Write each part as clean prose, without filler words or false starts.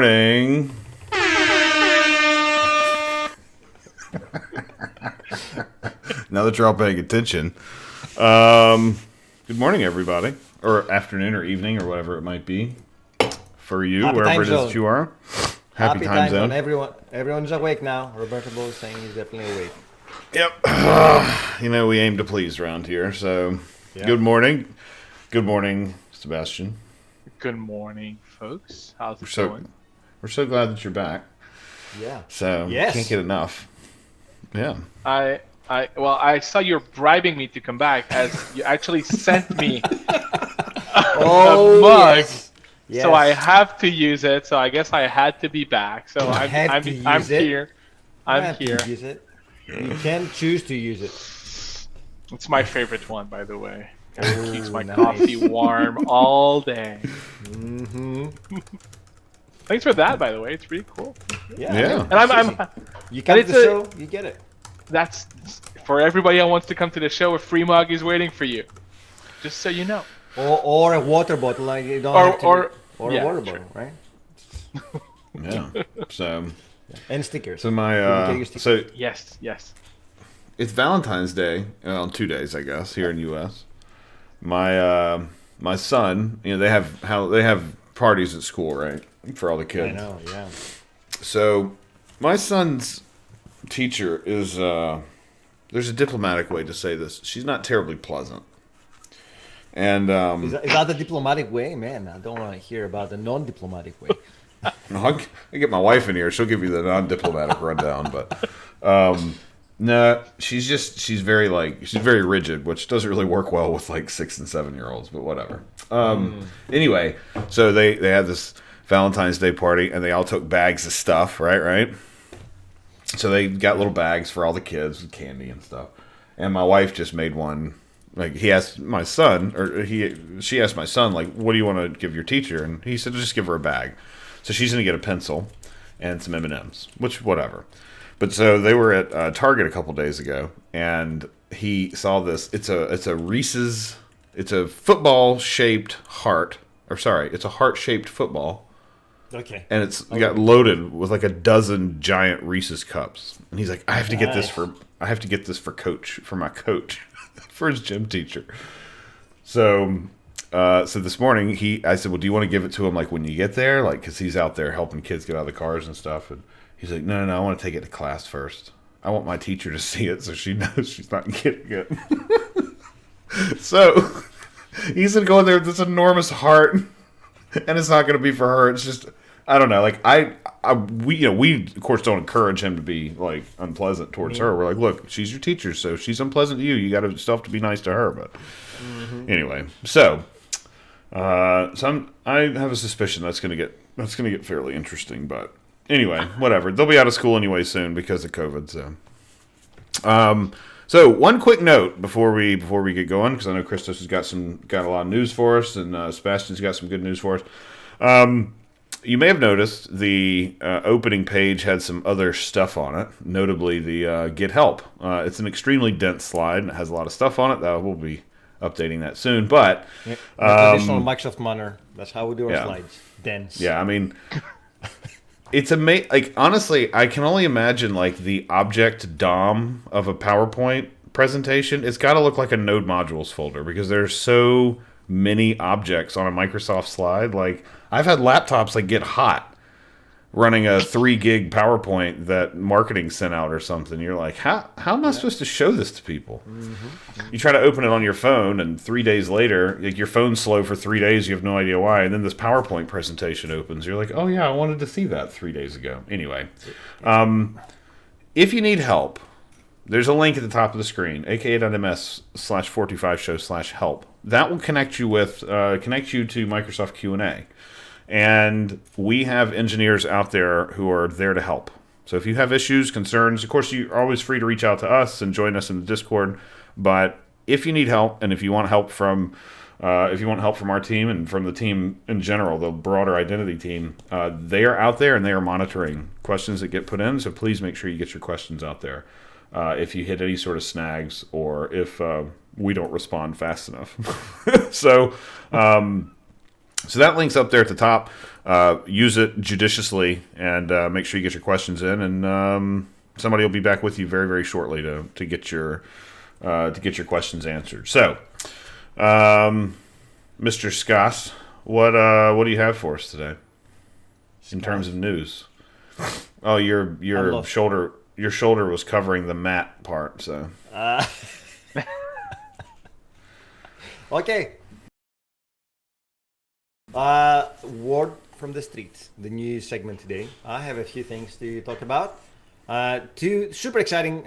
morning. Now that you're all paying attention. Good morning, everybody. Or afternoon or evening or whatever it might be. For you, Happy wherever it time is zone. that you are. Happy time zone. Everyone's awake now. Roberto Bull is saying he's definitely awake. Yep. We aim to please around here. So, Good morning. Good morning, Sebastian. Good morning, folks. How's it going? We're so glad that you're back. Yeah. So, can't get enough. Yeah. I saw you're bribing me to come back as you actually sent me a mug. Yes. So I have to use it. So I guess I had to be back. So I'm here. I'm here. To use it. You can choose to use it. It's my favorite one, by the way. It keeps my nice. coffee warm all day. Mm-hmm. Thanks for that, by the way. It's pretty cool. Yeah. And I'm you come to the show, you get it. That's for everybody that wants to come to the show. A free mug is waiting for you. Just so you know. Or a water bottle, like you don't have to, or a water sure. bottle, right? Yeah. So. And stickers. So my Yes. It's Valentine's Day on 2 days, I guess, here in the U.S. My son, they have parties at school, right, for all the kids. I know, yeah. So my son's teacher is there's a diplomatic way to say this. She's not terribly pleasant. And Is that the diplomatic way? Man, I don't want to hear about the non-diplomatic way. I get my wife in here. She'll give you the non-diplomatic rundown. But no, she's very rigid, which doesn't really work well with like 6 and 7 year olds. But whatever. Anyway, so they had this Valentine's Day party, and they all took bags of stuff. Right. So they got little bags for all the kids with candy and stuff. And my wife just made one. Like she asked my son, like, what do you want to give your teacher? And he said, just give her a bag. So she's going to get a pencil and some M&Ms, which whatever. But so they were at Target a couple days ago, and he saw this. It's a Reese's. It's a football-shaped heart. It's a heart-shaped football. Okay. And it's got loaded with like a dozen giant Reese's cups. And he's like, I have to get this for my coach, for his gym teacher. So this morning I said, well, do you want to give it to him like when you get there, like because he's out there helping kids get out of the cars and stuff? And he's like, no, I want to take it to class first. I want my teacher to see it so she knows she's not getting it. So he's gonna go in there with this enormous heart, and it's not gonna be for her. It's just, I don't know. Like we of course don't encourage him to be like unpleasant towards her. We're like, look, she's your teacher, so she's unpleasant to you. You got to still have to be nice to her. But anyway, so I have a suspicion that's gonna get fairly interesting. But anyway, whatever. They'll be out of school anyway soon because of COVID. So one quick note before we get going, because I know Christos has got a lot of news for us, and Sebastian's got some good news for us. You may have noticed the opening page had some other stuff on it, notably the Get Help. It's an extremely dense slide, and it has a lot of stuff on it. We'll be updating that soon. But the traditional Microsoft manner, that's how we do our slides. Dense. Yeah, I mean, it's amazing. Like, honestly, I can only imagine like the object DOM of a PowerPoint presentation. It's got to look like a node modules folder because there's so many objects on a Microsoft slide. Like, I've had laptops like get hot running a 3 gig PowerPoint that marketing sent out or something. You're like, how am I supposed to show this to people? You try to open it on your phone, and 3 days later, like, your phone's slow for 3 days. You have no idea why. And then this PowerPoint presentation opens. You're like, oh yeah, I wanted to see that 3 days ago. Anyway, if you need help, there's a link at the top of the screen, aka.ms/45show/help. That will connect you to Microsoft Q&A. And we have engineers out there who are there to help. So if you have issues, concerns, of course, you're always free to reach out to us and join us in the Discord. But if you need help, and if you want help from our team and from the team in general, the broader identity team, they are out there and they are monitoring questions that get put in. So please make sure you get your questions out there. If you hit any sort of snags or if we don't respond fast enough. So So that link's up there at the top. Use it judiciously and make sure you get your questions in. And somebody will be back with you very, very shortly to get your questions answered. So, Mr. Skass, what do you have for us today in terms of news? Oh, your shoulder was covering the mat part. So. Okay. Word from the streets, the news segment today. I have a few things to talk about. Two super exciting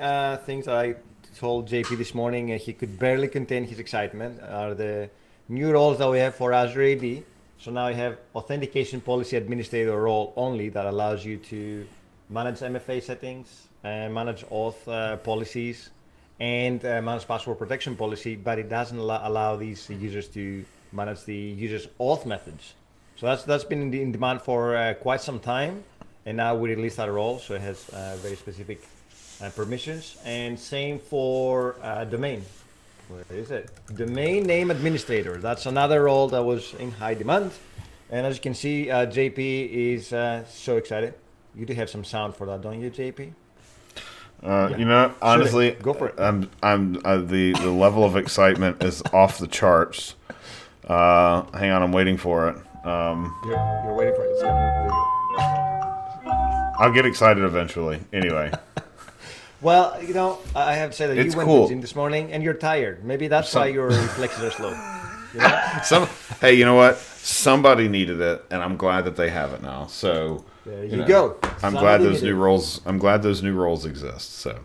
things that I told JP this morning, and he could barely contain his excitement, are the new roles that we have for Azure AD. So now you have Authentication Policy Administrator role only that allows you to manage MFA settings, manage auth policies, and manage password protection policy, but it doesn't allow these users to manage the user's auth methods. So that's been in demand for quite some time, and now we released that role, so it has very specific permissions. And same for domain. Where is it? Domain name administrator. That's another role that was in high demand. And as you can see, JP is so excited. You do have some sound for that, don't you, JP? Yeah. You know, honestly, go for it. The level of excitement is off the charts. Hang on, I'm waiting for it. You're waiting for it. I'll get excited eventually. Anyway. Well, you know, I have to say that It's you went cool. to the gym this morning and you're tired. Maybe that's why your reflexes are slow. You know? Hey, you know what? Somebody needed it, and I'm glad that they have it now. So there you go. I'm glad those new roles. I'm glad those new roles exist. So.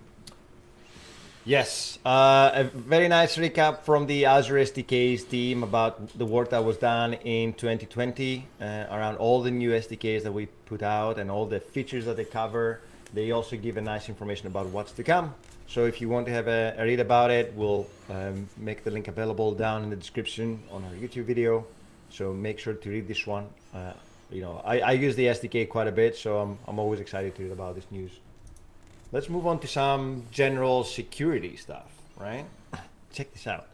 Yes, a very nice recap from the Azure SDKs team about the work that was done in 2020 around all the new SDKs that we put out and all the features that they cover. They also give a nice information about what's to come. So if you want to have a read about it, we'll make the link available down in the description on our YouTube video. So make sure to read this one. You know, I use the SDK quite a bit, so I'm always excited to read about this news. Let's move on to some general security stuff, right? Check this out.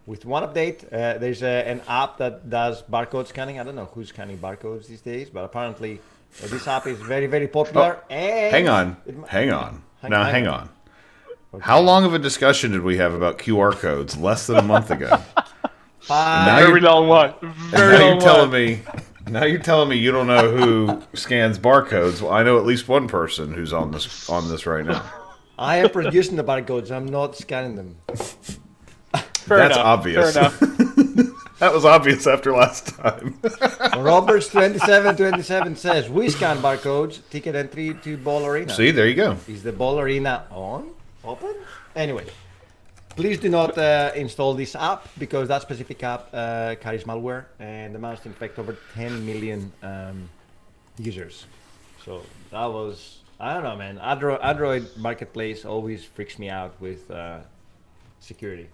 With one update, there's an app that does barcode scanning. I don't know who's scanning barcodes these days, but apparently this app is very, very popular. Oh, hang on. Hang on. Okay. How long of a discussion did we have about QR codes less than a month ago? Very long one. Very long one. Now you're telling me you don't know who scans barcodes. Well, I know at least one person who's on this right now. I am producing the barcodes. I'm not scanning them. That's obvious. Fair enough. That was obvious after last time. Roberts 2727 says we scan barcodes. Ticket entry to Ball Arena. See, there you go. Is the Ball Arena on? Open? Anyway. Please do not install this app because that specific app carries malware and managed to infect over 10 million users. So that was, I don't know, man. Android Marketplace always freaks me out with security.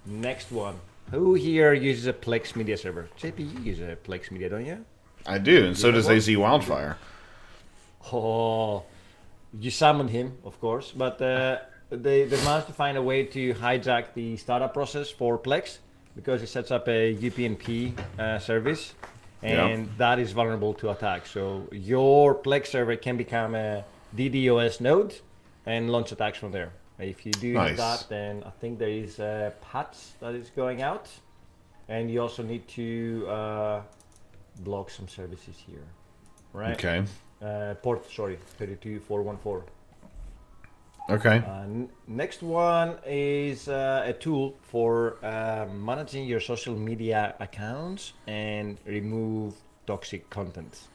Next one. Who here uses a Plex media server? JP, you use a Plex media, don't you? I do, and so does AZ Wildfire. Oh, you summoned him, of course, but... They managed to find a way to hijack the startup process for Plex because it sets up a UPnP service, and that is vulnerable to attack. So your Plex server can become a DDoS node and launch attacks from there. If you do that, then I think there is a patch that is going out, and you also need to block some services here, right? Okay. Port 32414. Okay. Next one is a tool for managing your social media accounts and remove toxic content.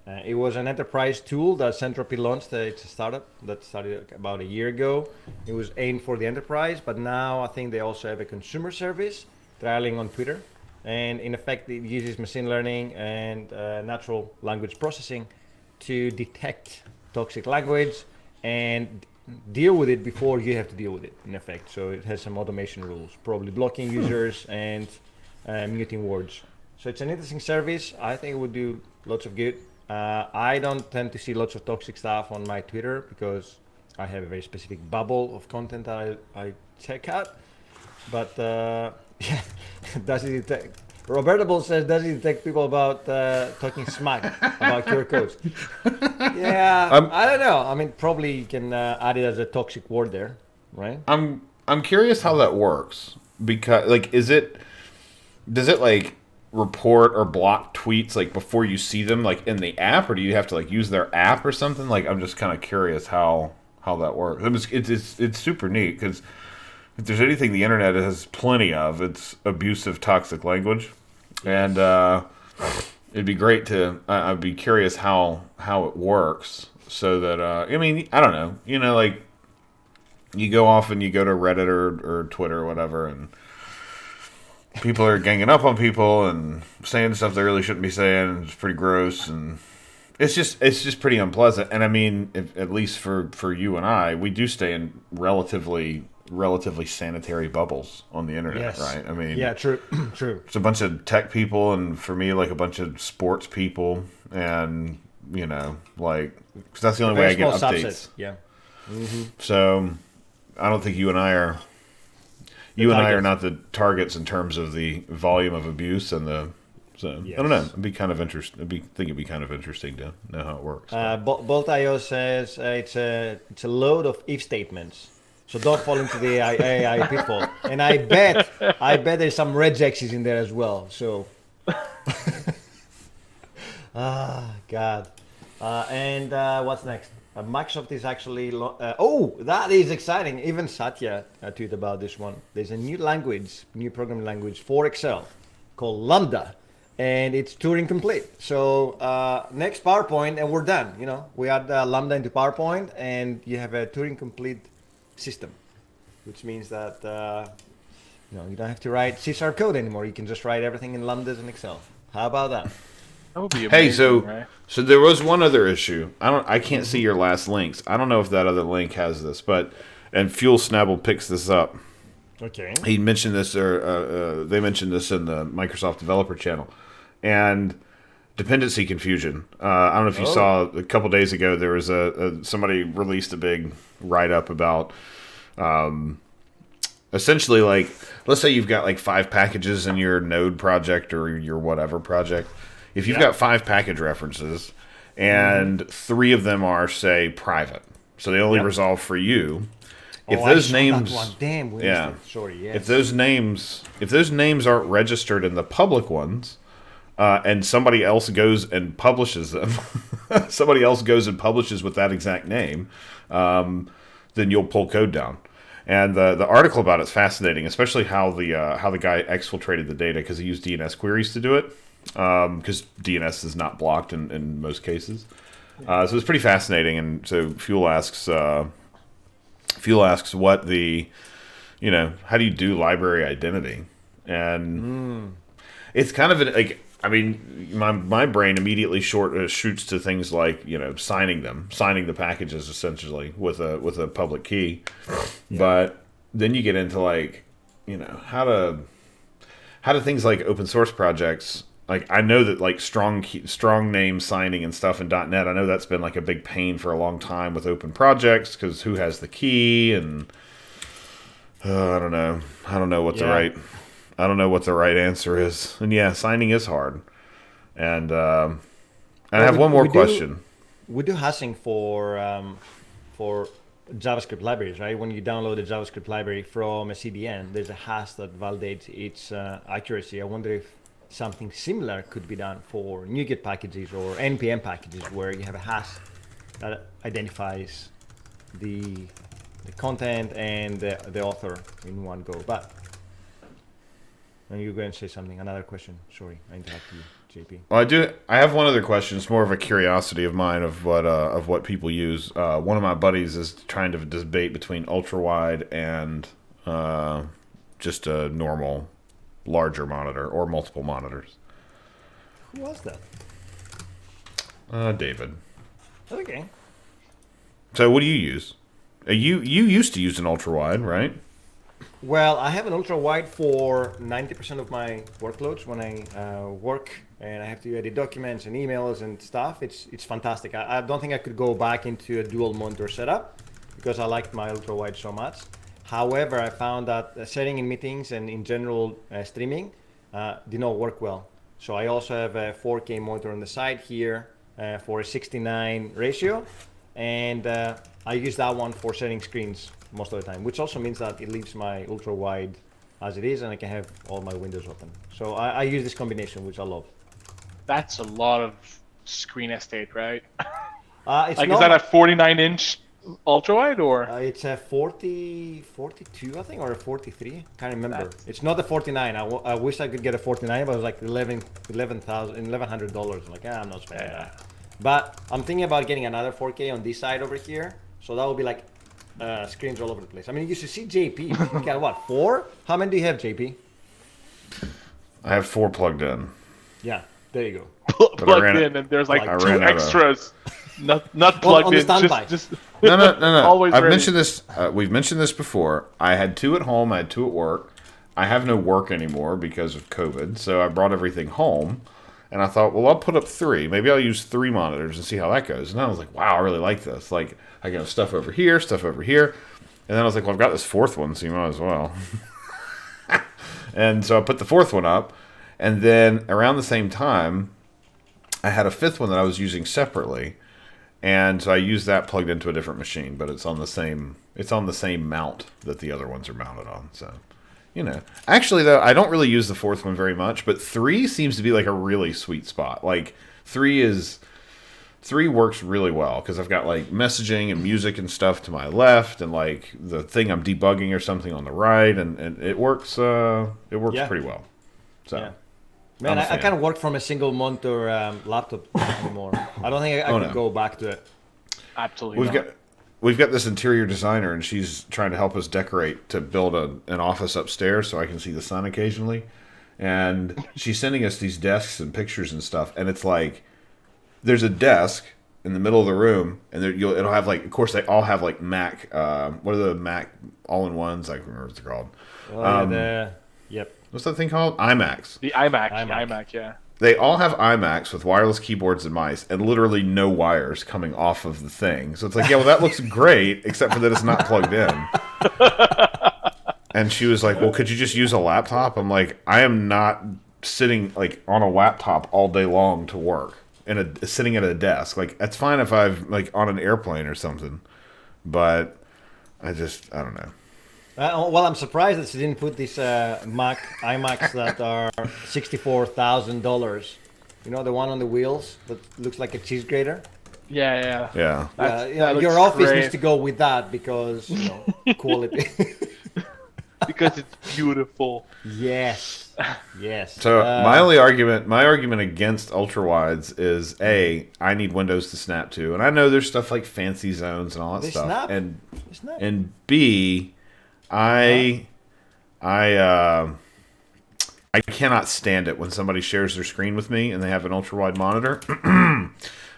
It was an enterprise tool that Centropy launched. It's a startup that started about a year ago. It was aimed for the enterprise, but now I think they also have a consumer service trialing on Twitter. And in effect, it uses machine learning and natural language processing to detect toxic language and deal with it before you have to deal with it, in effect. So it has some automation rules, probably blocking users and muting words. So it's an interesting service. I think it would do lots of good. I don't tend to see lots of toxic stuff on my Twitter because I have a very specific bubble of content that I check out. But yeah, does it detect? Robertable says, does it detect people about talking smack about QR codes? Yeah, I don't know. I mean, probably you can add it as a toxic word there, right? I'm curious how that works, because like, does it like report or block tweets like before you see them like in the app, or do you have to like use their app or something? Like, I'm just kind of curious how that works. It's super neat, because if there's anything the internet has plenty of, it's abusive, toxic language, and it'd be great to. I'd be curious how it works, so that I mean, I don't know, like you go off and you go to Reddit or Twitter or whatever, and people are ganging up on people and saying stuff they really shouldn't be saying, and it's pretty gross, and it's just pretty unpleasant. And I mean, at least for you and I, we do stay in relatively sanitary bubbles on the internet, Yes. right? I mean, Yeah, true, true. it's a bunch of tech people, and for me, like a bunch of sports people, and like, because that's the only way I get Small updates. subset. Yeah. So I don't think you and I are targets. not the targets in terms of the volume of abuse and the. So Yes. I don't know. It'd be kind of interesting. It'd be kind of interesting to know how it works. Bolt.io says it's a load of if statements, so don't fall into the AI pitfall. And I bet there's some regexes in there as well. So, God. And what's next? Microsoft is actually. That is exciting. Even Satya tweeted about this one. There's a new programming language for Excel called Lambda, and it's Turing complete. So next PowerPoint, and we're done. We add Lambda into PowerPoint, and you have a Turing complete system, which means that you don't have to write C# code anymore. You can just write everything in Lambdas in Excel. How about that? That would be amazing, Hey, so right? so there was one other issue. I can't see your last links. I don't know if that other link has this, and Fuel Snabble picks this up. Okay. He mentioned this, or they mentioned this in the Microsoft Developer Channel, and dependency confusion. I don't know if you saw a couple days ago. There was somebody released a big write up about essentially, like, let's say you've got like 5 packages in your Node project or your whatever project. If you've got 5 package references and 3 of them are, say, private, so they only resolve for you. If those names, yeah. Sorry, yes. If those names aren't registered in the public ones, and somebody else goes and publishes them, somebody else goes and publishes with that exact name, then you'll pull code down. And the article about it's fascinating, especially how the guy exfiltrated the data, because he used DNS queries to do it, because DNS is not blocked in most cases. So it's pretty fascinating. And so Fuel asks what the, how do you do library identity? And it's kind of like, I mean, my brain immediately shoots to things like, signing the packages essentially with a public key. Yeah. But then you get into like, how do things like open source projects, like, I know that like strong name signing and stuff in .NET, I know that's been like a big pain for a long time with open projects, because who has the key, and I don't know what the right answer is. And yeah, signing is hard. And I have one more question. We do hashing for JavaScript libraries, right? When you download a JavaScript library from a CDN, there's a hash that validates its accuracy. I wonder if something similar could be done for NuGet packages or NPM packages, where you have a hash that identifies the content and the author in one go. But and you're going to say something, another question. Sorry, I interrupted you, JP. Well, I have one other question. It's more of a curiosity of mine of what people use. One of my buddies is trying to debate between ultra wide and just a normal larger monitor or multiple monitors. Who was that? David. Okay. So what do you use? You used to use an ultra wide, right? Well, I have an ultra wide for 90% of my workloads when I work and I have to edit documents and emails and stuff. It's fantastic. I don't think I could go back into a dual monitor setup because I liked my ultra wide so much. However, I found that setting in meetings and in general streaming, did not work well. So I also have a 4K monitor on the side here for a 69 ratio, and I use that one for setting screens most of the time, which also means that it leaves my ultra wide as it is, and I can have all my windows open. So I use this combination, which I love. That's a lot of screen estate, right? It's Like, not, is that a 49-inch ultra wide or? it's a 42, I think, or a 43. Can't remember. That's- It's not a 49. I wish I could get a 49, but it was like $1,100. I'm like, I'm not spending that. But I'm thinking about getting another 4K on this side over here. So that would be like screens all over the place. I mean, you should see JP. You got what, 4? How many do you have, JP? I have 4 plugged in. Yeah, there you go. Plugged in, and there's like I 2 ran out of- extras. Not plugged on the in. standby. Just No. Always I've ready. mentioned this. We've mentioned this before. I had 2 at home. I had 2 at work. I have no work anymore because of COVID, so I brought everything home. And I thought, well, I'll put up 3. Maybe I'll use 3 monitors and see how that goes. And I was like, wow, I really like this. Like, I can have stuff over here, stuff over here. And then I was like, well, I've got this 4th one, so you might as well. And so I put the 4th one up. And then around the same time, I had a 5th one that I was using separately. And so I used that plugged into a different machine, but it's on the same mount that the other ones are mounted on. So, actually though, I don't really use the 4th one very much, but 3 seems to be like a really sweet spot. Like 3 works really well because I've got like messaging and music and stuff to my left, and like the thing I'm debugging or something on the right, and it works. Pretty well. So. Yeah. Man, I can't work from a single monitor laptop anymore. I don't think I could go back to it. Absolutely. We've got this interior designer, and she's trying to help us decorate to build an office upstairs so I can see the sun occasionally. And she's sending us these desks and pictures and stuff, and it's like there's a desk in the middle of the room, and it'll have like, of course, they all have like Mac. What are the Mac all-in-ones? I can't remember what they're called. Yep. What's that thing called? iMacs. The iMac, yeah. They all have iMacs with wireless keyboards and mice, and literally no wires coming off of the thing. So it's like, yeah, well, that looks great, except for that it's not plugged in. And she was like, well, could you just use a laptop? I'm like, I am not sitting like on a laptop all day long to work and sitting at a desk. Like, that's fine if I'm like on an airplane or something, but I don't know. Well, I'm surprised that she didn't put these iMacs that are $64,000. You know, the one on the wheels that looks like a cheese grater? Yeah. Yeah. Your looks office great. needs to go with that because, quality. Because it's beautiful. Yes. So my argument against ultrawides is I need Windows to snap to, and I know there's stuff like fancy zones and all that They stuff, snap. and They snap. and B, I cannot stand it when somebody shares their screen with me and they have an ultra-wide monitor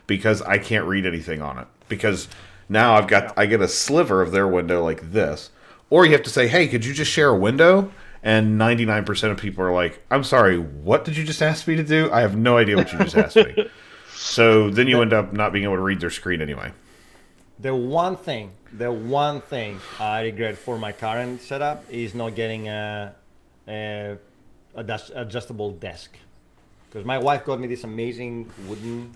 because I can't read anything on it. Because now I get a sliver of their window like this. Or you have to say, hey, could you just share a window? And 99% of people are like, I'm sorry, what did you just ask me to do? I have no idea what you just asked me. So then you end up not being able to read their screen anyway. The one thing I regret for my current setup is not getting a adjustable desk. Because my wife got me this amazing wooden,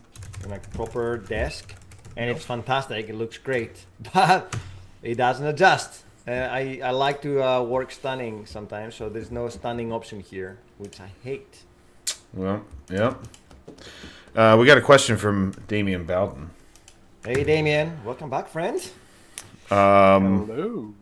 like proper desk, and it's fantastic. It looks great, but it doesn't adjust. I like to work standing sometimes, so there's no standing option here, which I hate. Well, yeah. We got a question from Damian Bowden. Hey, Damien, welcome back, friend. Hello.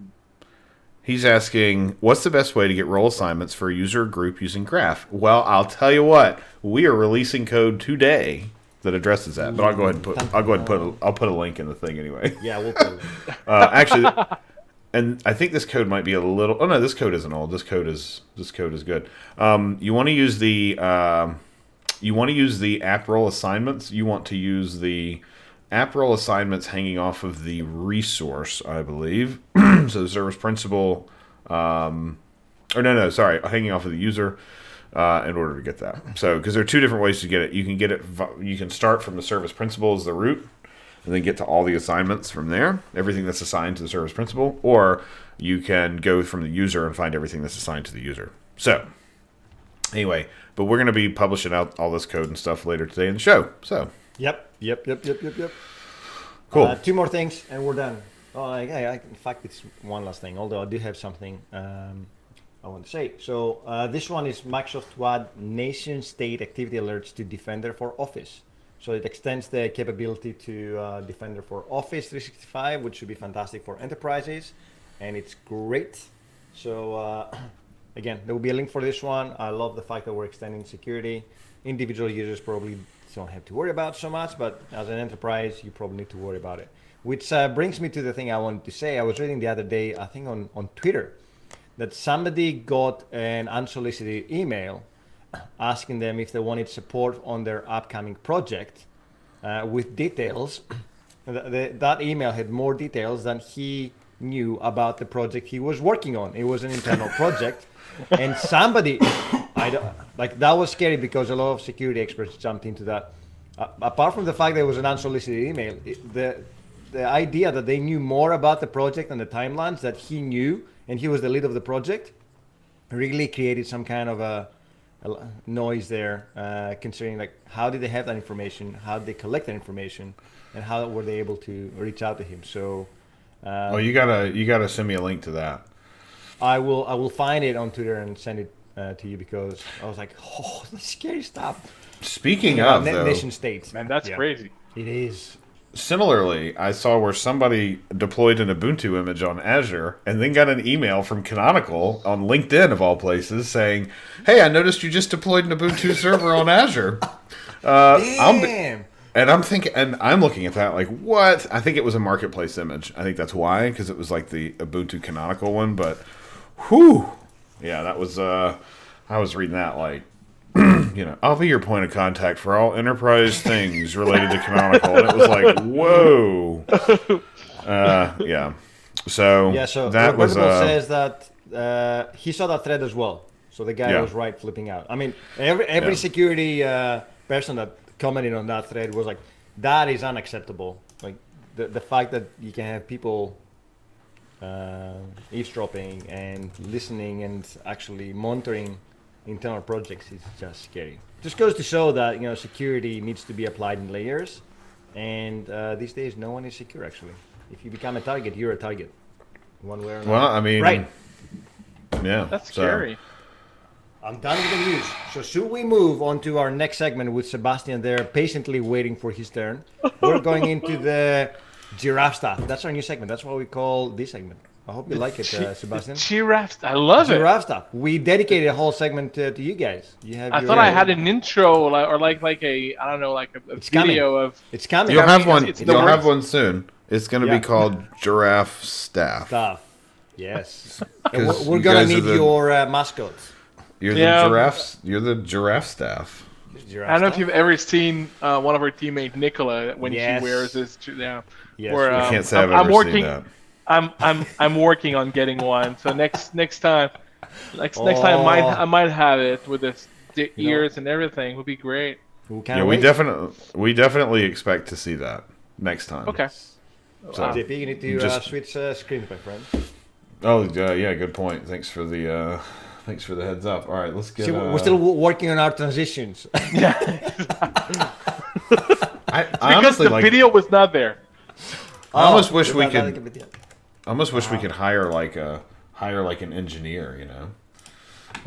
He's asking, what's the best way to get role assignments for a user or group using Graph? Well, I'll tell you what, we are releasing code today that addresses that. But I'll go ahead and I'll put a link in the thing anyway. Yeah, we'll put it. Actually, and I think this code might be a little. Oh no, this code isn't old. This code is good. You want to use the app role assignments. You want to use the app role assignments hanging off of the resource, I believe. So the service principal, hanging off of the user in order to get that. So because there are two different ways to get it. You can start from the service principal as the root, and then get to all the assignments from there, everything that's assigned to the service principal, or you can go from the user and find everything that's assigned to the user. So Anyway, but we're going to be publishing out all this code and stuff later today in the show. So. Yep. Cool. 2 more things and we're done. Oh, in fact, it's one last thing. Although I do have something I want to say. So this one is Microsoft to add nation-state activity alerts to Defender for Office. So it extends the capability to Defender for Office 365, which should be fantastic for enterprises, and it's great. So again, there will be a link for this one. I love the fact that we're extending security. Individual users probably don't have to worry about so much, but as an enterprise, you probably need to worry about it. Which brings me to the thing I wanted to say. I was reading the other day, I think on Twitter, that somebody got an unsolicited email asking them if they wanted support on their upcoming project with details. That email had more details than he knew about the project he was working on. It was an internal project. And somebody, that was scary because a lot of security experts jumped into that. Apart from the fact that it was an unsolicited email, the idea that they knew more about the project and the timelines that he knew, and he was the lead of the project, really created some kind of a noise there, considering like how did they have that information, how did they collect that information, and how were they able to reach out to him. So, you gotta send me a link to that. I will find it on Twitter and send it to you because I was like, oh, that's scary stuff. Speaking of nation states, Man, that's crazy. It is. Similarly, I saw where somebody deployed an Ubuntu image on Azure and then got an email from Canonical on LinkedIn, of all places, saying, hey, I noticed you just deployed an Ubuntu server on Azure. Damn. I'm looking at that like, what? I think it was a marketplace image. I think that's why, because it was like the Ubuntu Canonical one. But, whew. Yeah, that was, I was reading that like, I'll be your point of contact for all enterprise things related to Canonical. And it was like, whoa. Yeah. So that was... says that he saw that thread as well. So the guy was right flipping out. I mean, every security person that commented on that thread was like, that is unacceptable. Like the fact that you can have people eavesdropping and listening and actually monitoring internal projects is just scary. Just goes to show that security needs to be applied in layers, and these days no one is secure actually. If you become a target, you're a target, one way or another. Well, I mean, right? Yeah, that's scary. I'm done with the news. So should we move on to our next segment with Sebastien there patiently waiting for his turn? We're going into the giraffe stuff. That's our new segment. That's what we call this segment. I hope you like it, Sebastien. Giraffe, I love it. Giraffe stuff. We dedicated a whole segment to you guys. I thought I had an intro or like a I don't know, like a video of. It's coming. You'll have one. You'll have one soon. It's going to be called Giraffe Staff. Yes. We're gonna need your mascots. You're the giraffes. You're the giraffe staff. I don't know if you've ever seen one of our teammates, Nicola, when she wears this. Yes. I can't say I've ever seen that. I'm working on getting one. So next time I might have it with the ears and everything. Would be great. We definitely expect to see that next time. Okay. So JP, you need to switch screens, my friend. Oh yeah, good point. Thanks for the heads up. All right, let's get. See, we're still working on our transitions. Yeah. I because honestly the video was not there. I almost wish we could. I almost wish we could hire an engineer,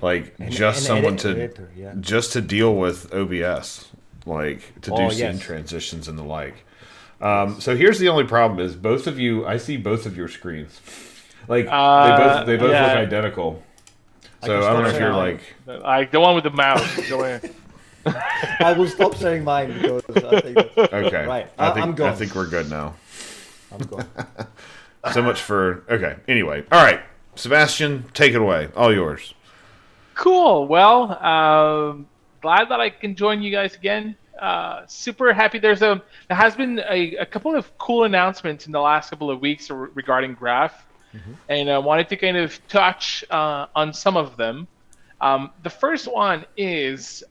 like someone just to deal with OBS, like to do scene transitions and the like. So here's the only problem: is I see both of your screens, like they both look identical. So I don't know if you're like the one with the mouse. Go ahead. I will stop saying mine because I think that's okay. Right, I'm going. I think we're good now. I'm going. So much for Anyway, all right, Sebastien, take it away. All yours. Cool. Well, glad that I can join you guys again. Super happy. There has been a couple of cool announcements in the last couple of weeks regarding Graph, and I wanted to kind of touch on some of them. The first one is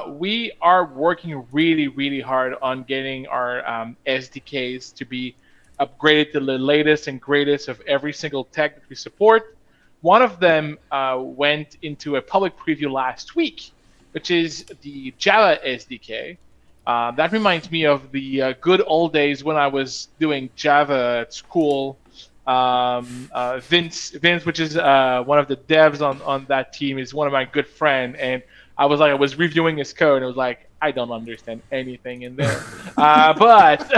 we are working really, really hard on getting our SDKs to be upgraded to the latest and greatest of every single tech that we support. One of them went into a public preview last week, which is the Java SDK. That reminds me of the good old days when I was doing Java at school. Vince, which is one of the devs on that team, is one of my good friends, and I was reviewing his code, and I was like, I don't understand anything in there. But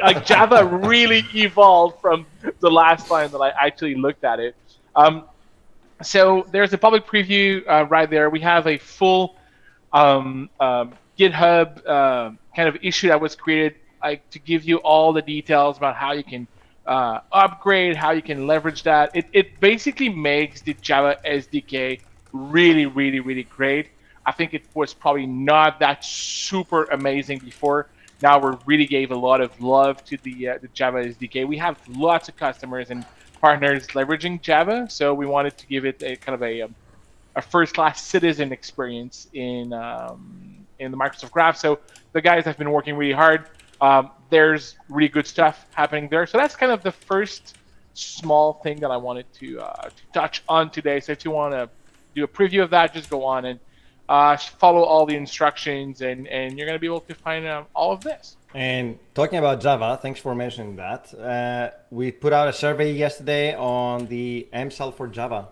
like Java really evolved from the last time that I actually looked at it. So there's a public preview right there. We have a full GitHub kind of issue that was created to give you all the details about how you can upgrade, how you can leverage that. It basically makes the Java SDK really, really, really great. I think it was probably not that super amazing before. Now we really gave a lot of love to the Java SDK. We have lots of customers and partners leveraging Java, so we wanted to give it a kind of a first-class citizen experience in the Microsoft Graph. So the guys have been working really hard. There's really good stuff happening there. So that's kind of the first small thing that I wanted to touch on today. So if you want to do a preview of that, just go on and follow all the instructions, and you're going to be able to find all of this. And talking about Java, thanks for mentioning that. We put out a survey yesterday on the MSAL for Java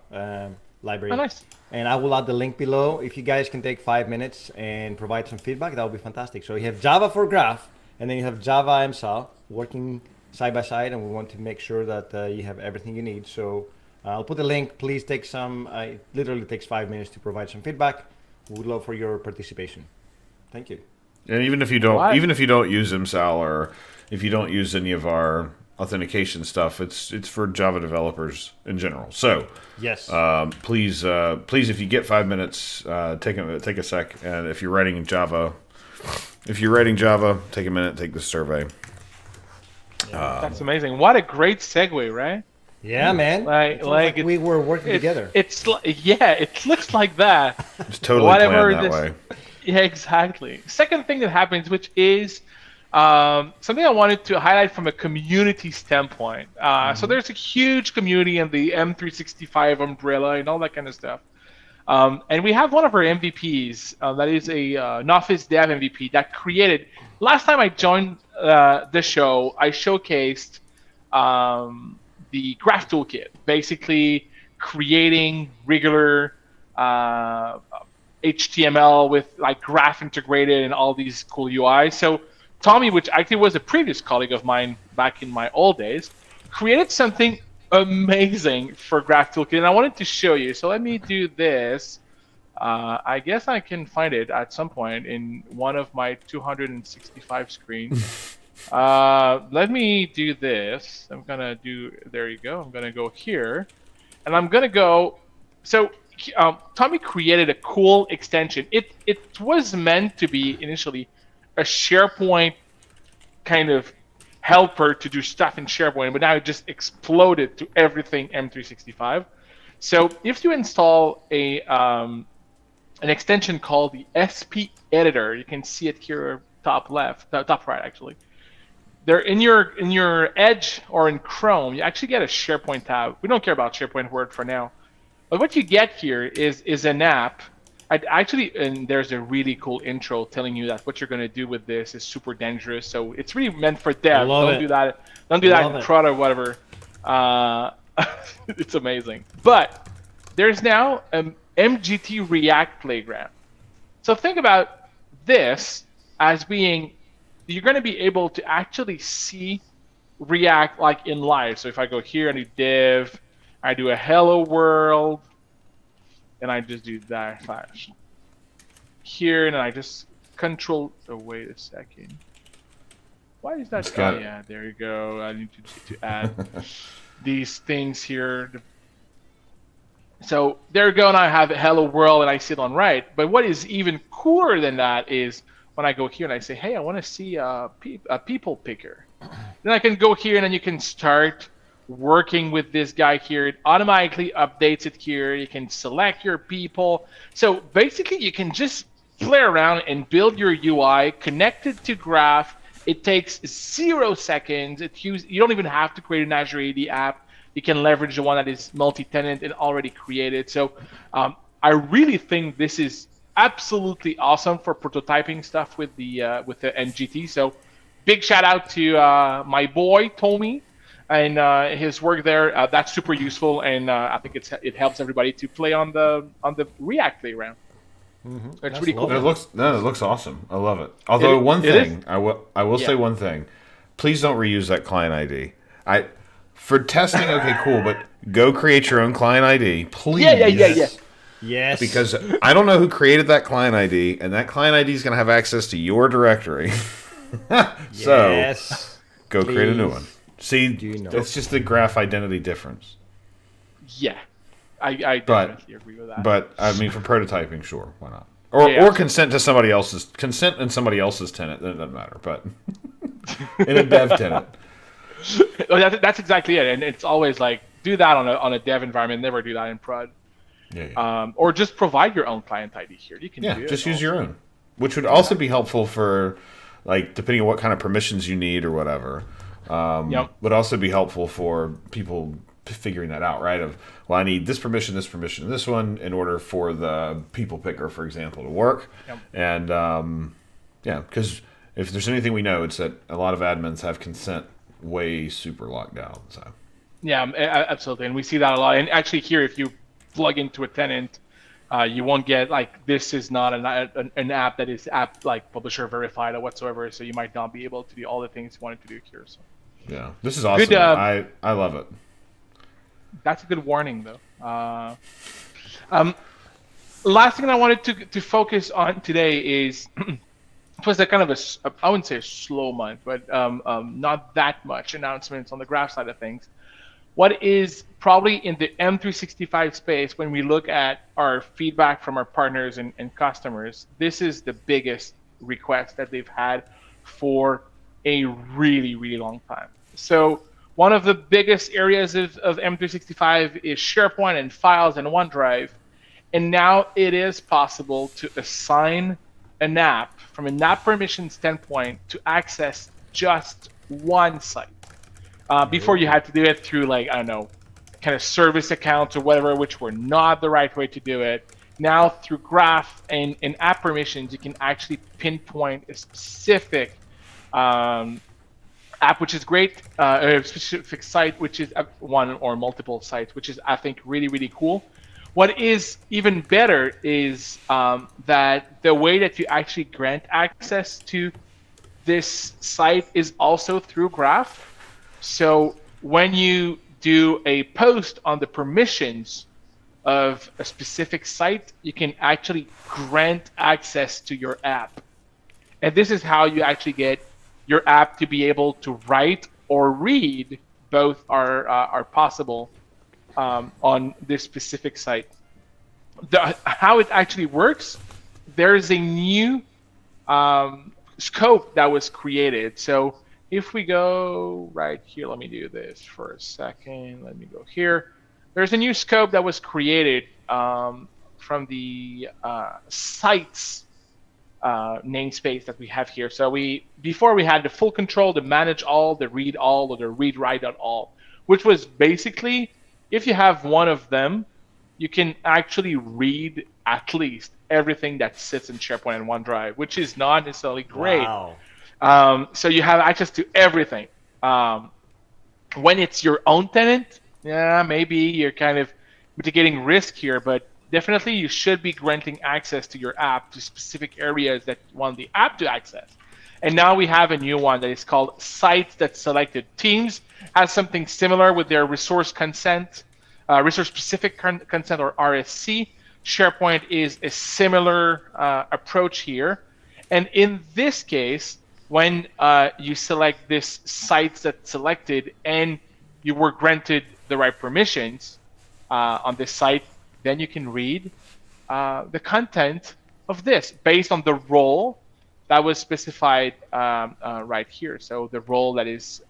library. Oh, nice. And I will add the link below. If you guys can take 5 minutes and provide some feedback, that would be fantastic. So you have Java for Graph, and then you have Java MSAL working side by side, and we want to make sure that you have everything you need. So I'll put the link. Please take some. It literally takes 5 minutes to provide some feedback. We would love for your participation. Thank you. And even if you don't use MSAL, or if you don't use any of our authentication stuff, it's for Java developers in general. So yes, please, if you get 5 minutes, take a sec. And if you're writing Java, take a minute, take the survey. That's amazing. What a great segue, right? Yeah, man. Like we were working together. It looks like that. It's totally planned that way. Yeah, exactly. Second thing that happens, which is something I wanted to highlight from a community standpoint. So there's a huge community in the M365 umbrella and all that kind of stuff. And we have one of our MVPs that is an Office Dev MVP that created. Last time I joined the show, I showcased the Graph Toolkit, basically creating regular HTML with like graph integrated and all these cool UI. So Tommy, which actually was a previous colleague of mine back in my old days, created something amazing for Graph Toolkit, and I wanted to show you. So let me do this. I guess I can find it at some point in one of my 265 screens. Let me do this. There you go. I'm gonna go here, and I'm gonna go. So Tommy created a cool extension. It was meant to be initially a SharePoint kind of helper to do stuff in SharePoint, but now it just exploded to everything M365. So if you install an extension called the SP Editor, you can see it here top right actually. There in your Edge or in Chrome, you actually get a SharePoint tab. We don't care about SharePoint Word for now. But what you get here is an app. And there's a really cool intro telling you that what you're going to do with this is super dangerous. So it's really meant for dev. Don't do that in prod or whatever. It's amazing. But there's now an MGT React playground. So think about this as being, you're going to be able to actually see React like in live. So if I go here and do div, I do a hello world, and I just do that slash here, and I just control. Oh, wait a second. Why is that? Oh, yeah, there you go. I need to add these things here. So there you go, and I have hello world, and I sit on right. But what is even cooler than that is when I go here and I say, hey, I want to see a people picker. Then I can go here, and then you can start working with this guy here. It automatically updates it here. You can select your people. So basically, you can just play around and build your UI connected to Graph. It takes 0 seconds. You don't even have to create an Azure AD app. You can leverage the one that is multi-tenant and already created. So I really think this is absolutely awesome for prototyping stuff with the NGT. So big shout out to my boy Tommy and his work there. That's super useful, and I think it helps everybody to play on the React playground. Mm-hmm. It's That's really cool. lovely. It looks awesome. I love it. Although I will say Yeah. one thing. Please don't reuse that client ID. For testing, okay, cool, but go create your own client ID, please. Yeah. Yes. Because I don't know who created that client ID, and that client ID is going to have access to your directory. So yes. go create a new Please. one. See, Do you know? it's just the graph identity difference. Yeah, I definitely agree with that. But I mean, for prototyping, sure, why not? Or consent in somebody else's tenant. Then it doesn't matter. But in a dev tenant. That's exactly it, and it's always like do that on a dev environment. Never do that in prod. Yeah. Or just provide your own client ID here. You can do just it use your own, which would also be helpful for, like, depending on what kind of permissions you need or whatever. Would also be helpful for people figuring that out, right? I need this permission, and this one in order for the people picker, for example, to work. Yep. And because if there's anything we know, it's that a lot of admins have consent way super locked down. So. Yeah, absolutely, and we see that a lot. And actually, here, if you plug into a tenant, you won't get like this is not an app that is like publisher verified or whatsoever. So you might not be able to do all the things you wanted to do here. So. Yeah, this is awesome. Good, I love it. That's a good warning, though. Last thing I wanted to focus on today is it was a kind of I wouldn't say a slow month, but not that much announcements on the graph side of things. What is probably in the M365 space, when we look at our feedback from our partners and customers, this is the biggest request that they've had for a really, really long time. So one of the biggest areas of M365 is SharePoint and Files and OneDrive. And now it is possible to assign an app from an app permission standpoint to access just one site. Before you had to do it through, like, I don't know, kind of service accounts or whatever, which were not the right way to do it. Now through graph and app permissions, you can actually pinpoint a specific app, which is great, a specific site, which is one or multiple sites, which is, I think, really, really cool. What is even better is that the way that you actually grant access to this site is also through graph. So when you do a post on the permissions of a specific site, you can actually grant access to your app. And this is how you actually get your app to be able to write or read. Both are possible on this specific site. How it actually works, there's a new scope that was created. So if we go right here, let me do this for a second. Let me go here. There's a new scope that was created from the sites namespace that we have here. So before we had the full control, the manage all, the read all, or the read write all, which was basically, if you have one of them, you can actually read at least everything that sits in SharePoint and OneDrive, which is not necessarily great. Wow. So you have access to everything. When it's your own tenant, yeah, maybe you're kind of mitigating risk here, but definitely you should be granting access to your app to specific areas that you want the app to access. And now we have a new one that is called Sites That Selected. Teams has something similar with their resource consent, resource-specific consent, or RSC. SharePoint is a similar approach here. And in this case, when you select this Sites That Selected and you were granted the right permissions on this site, then you can read the content of this based on the role that was specified right here. So the role that is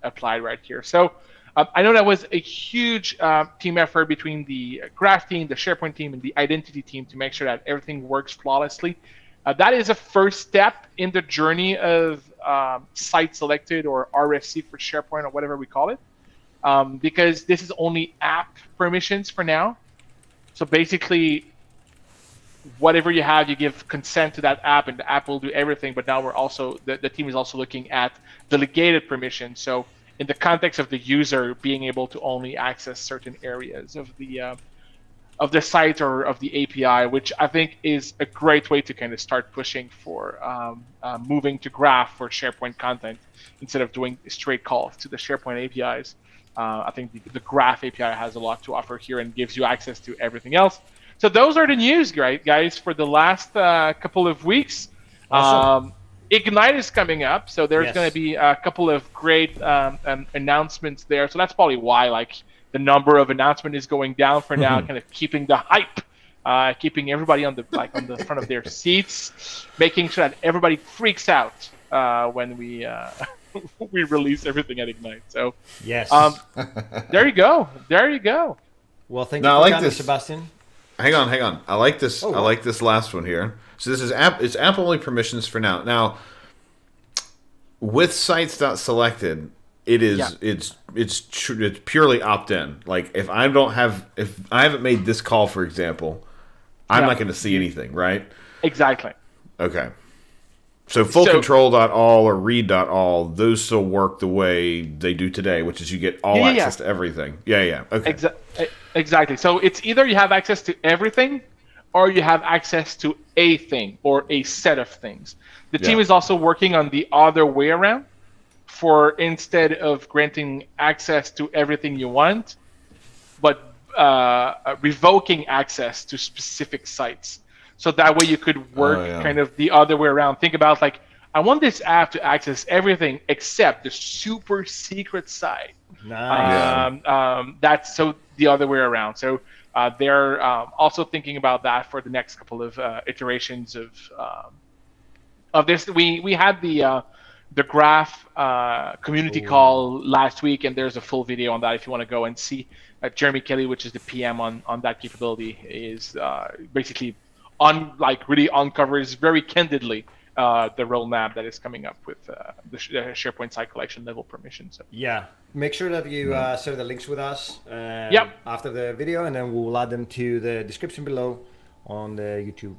applied right here. So I know that was a huge team effort between the graph team, the SharePoint team, and the identity team to make sure that everything works flawlessly. That is a first step in the journey of site selected, or RFC for SharePoint, or whatever we call it, because this is only app permissions for now. So basically, whatever you have, you give consent to that app, and the app will do everything. But now we're also the team is also looking at delegated permissions. So in the context of the user being able to only access certain areas of the site or of the API, which I think is a great way to kind of start pushing for moving to Graph for SharePoint content instead of doing straight calls to the SharePoint APIs. I think the Graph API has a lot to offer here and gives you access to everything else. So those are the news, right, guys, for the last couple of weeks. Awesome. Ignite is coming up, so there's going to be a couple of great announcements there. So that's probably why, like, the number of announcements is going down for now, kind of keeping the hype, keeping everybody on the front of their seats, making sure that everybody freaks out when we we release everything at Ignite. So yes, there you go. There you go. Well, thank you for coming, Sebastian. Hang on. I like this. I like this last one here. So this is it's app only permissions for now. Now, with sites.selected, it is it's purely opt in. Like if I haven't made this call, for example, I'm not going to see anything, right? Exactly. Okay. So fullcontrol.all or read.all, those still work the way they do today, which is you get all access to everything. Yeah. Okay. Exactly. So it's either you have access to everything or you have access to a thing or a set of things. The team is also working on the other way around, for instead of granting access to everything you want, but revoking access to specific sites. So that way you could work kind of the other way around. Think about, like, I want this app to access everything except the super secret site. Nice. That's so the other way around. So they're also thinking about that for the next couple of iterations of this. We had the Graph community call last week, and there's a full video on that if you want to go and see. Jeremy Kelly, which is the PM on that capability, is basically really uncovers very candidly the roadmap that is coming up with the SharePoint site collection level permission. So yeah, make sure that you share the links with us after the video, and then we'll add them to the description below on the YouTube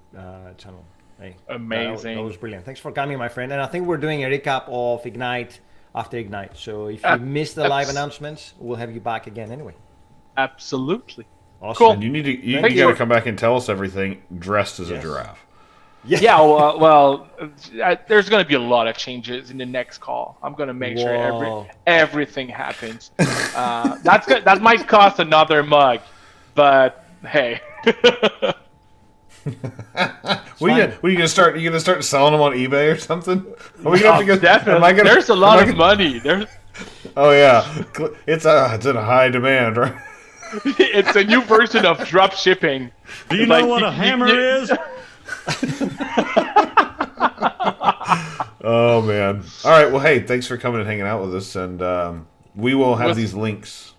channel. Hey, amazing. That was brilliant. Thanks for coming, my friend. And I think we're doing a recap of Ignite after Ignite. So if you missed the live announcements, we'll have you back again anyway. Absolutely. Awesome. Cool. And you got to come back and tell us everything dressed as a giraffe. Yeah. Well, there's going to be a lot of changes in the next call. I'm going to make sure everything happens. That might cost another mug, but hey. What are you gonna start? You gonna start selling them on eBay or something? Are we gonna have to go? Definitely. There's a lot of money. Oh yeah, it's in a high demand, right? It's a new version of drop shipping. Do you know what a hammer is? Oh man! All right. Well, hey, thanks for coming and hanging out with us, and we will have these links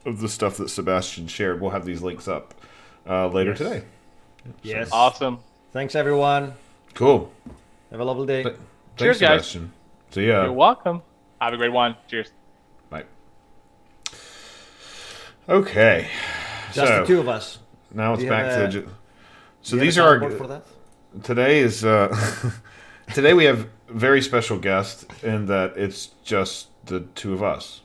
of the stuff that Sebastian shared. We'll have these links up later today. Yes. Awesome. Thanks, everyone. Cool. Have a lovely day. Cheers, Cheers, Sebastian. guys. See ya. You're welcome. Have a great one. Cheers. Bye. Okay. Just the two of us. Now it's back to the. So Do you these have are a our. soundboard for that? Today is. Today we have a very special guest in that it's just the two of us.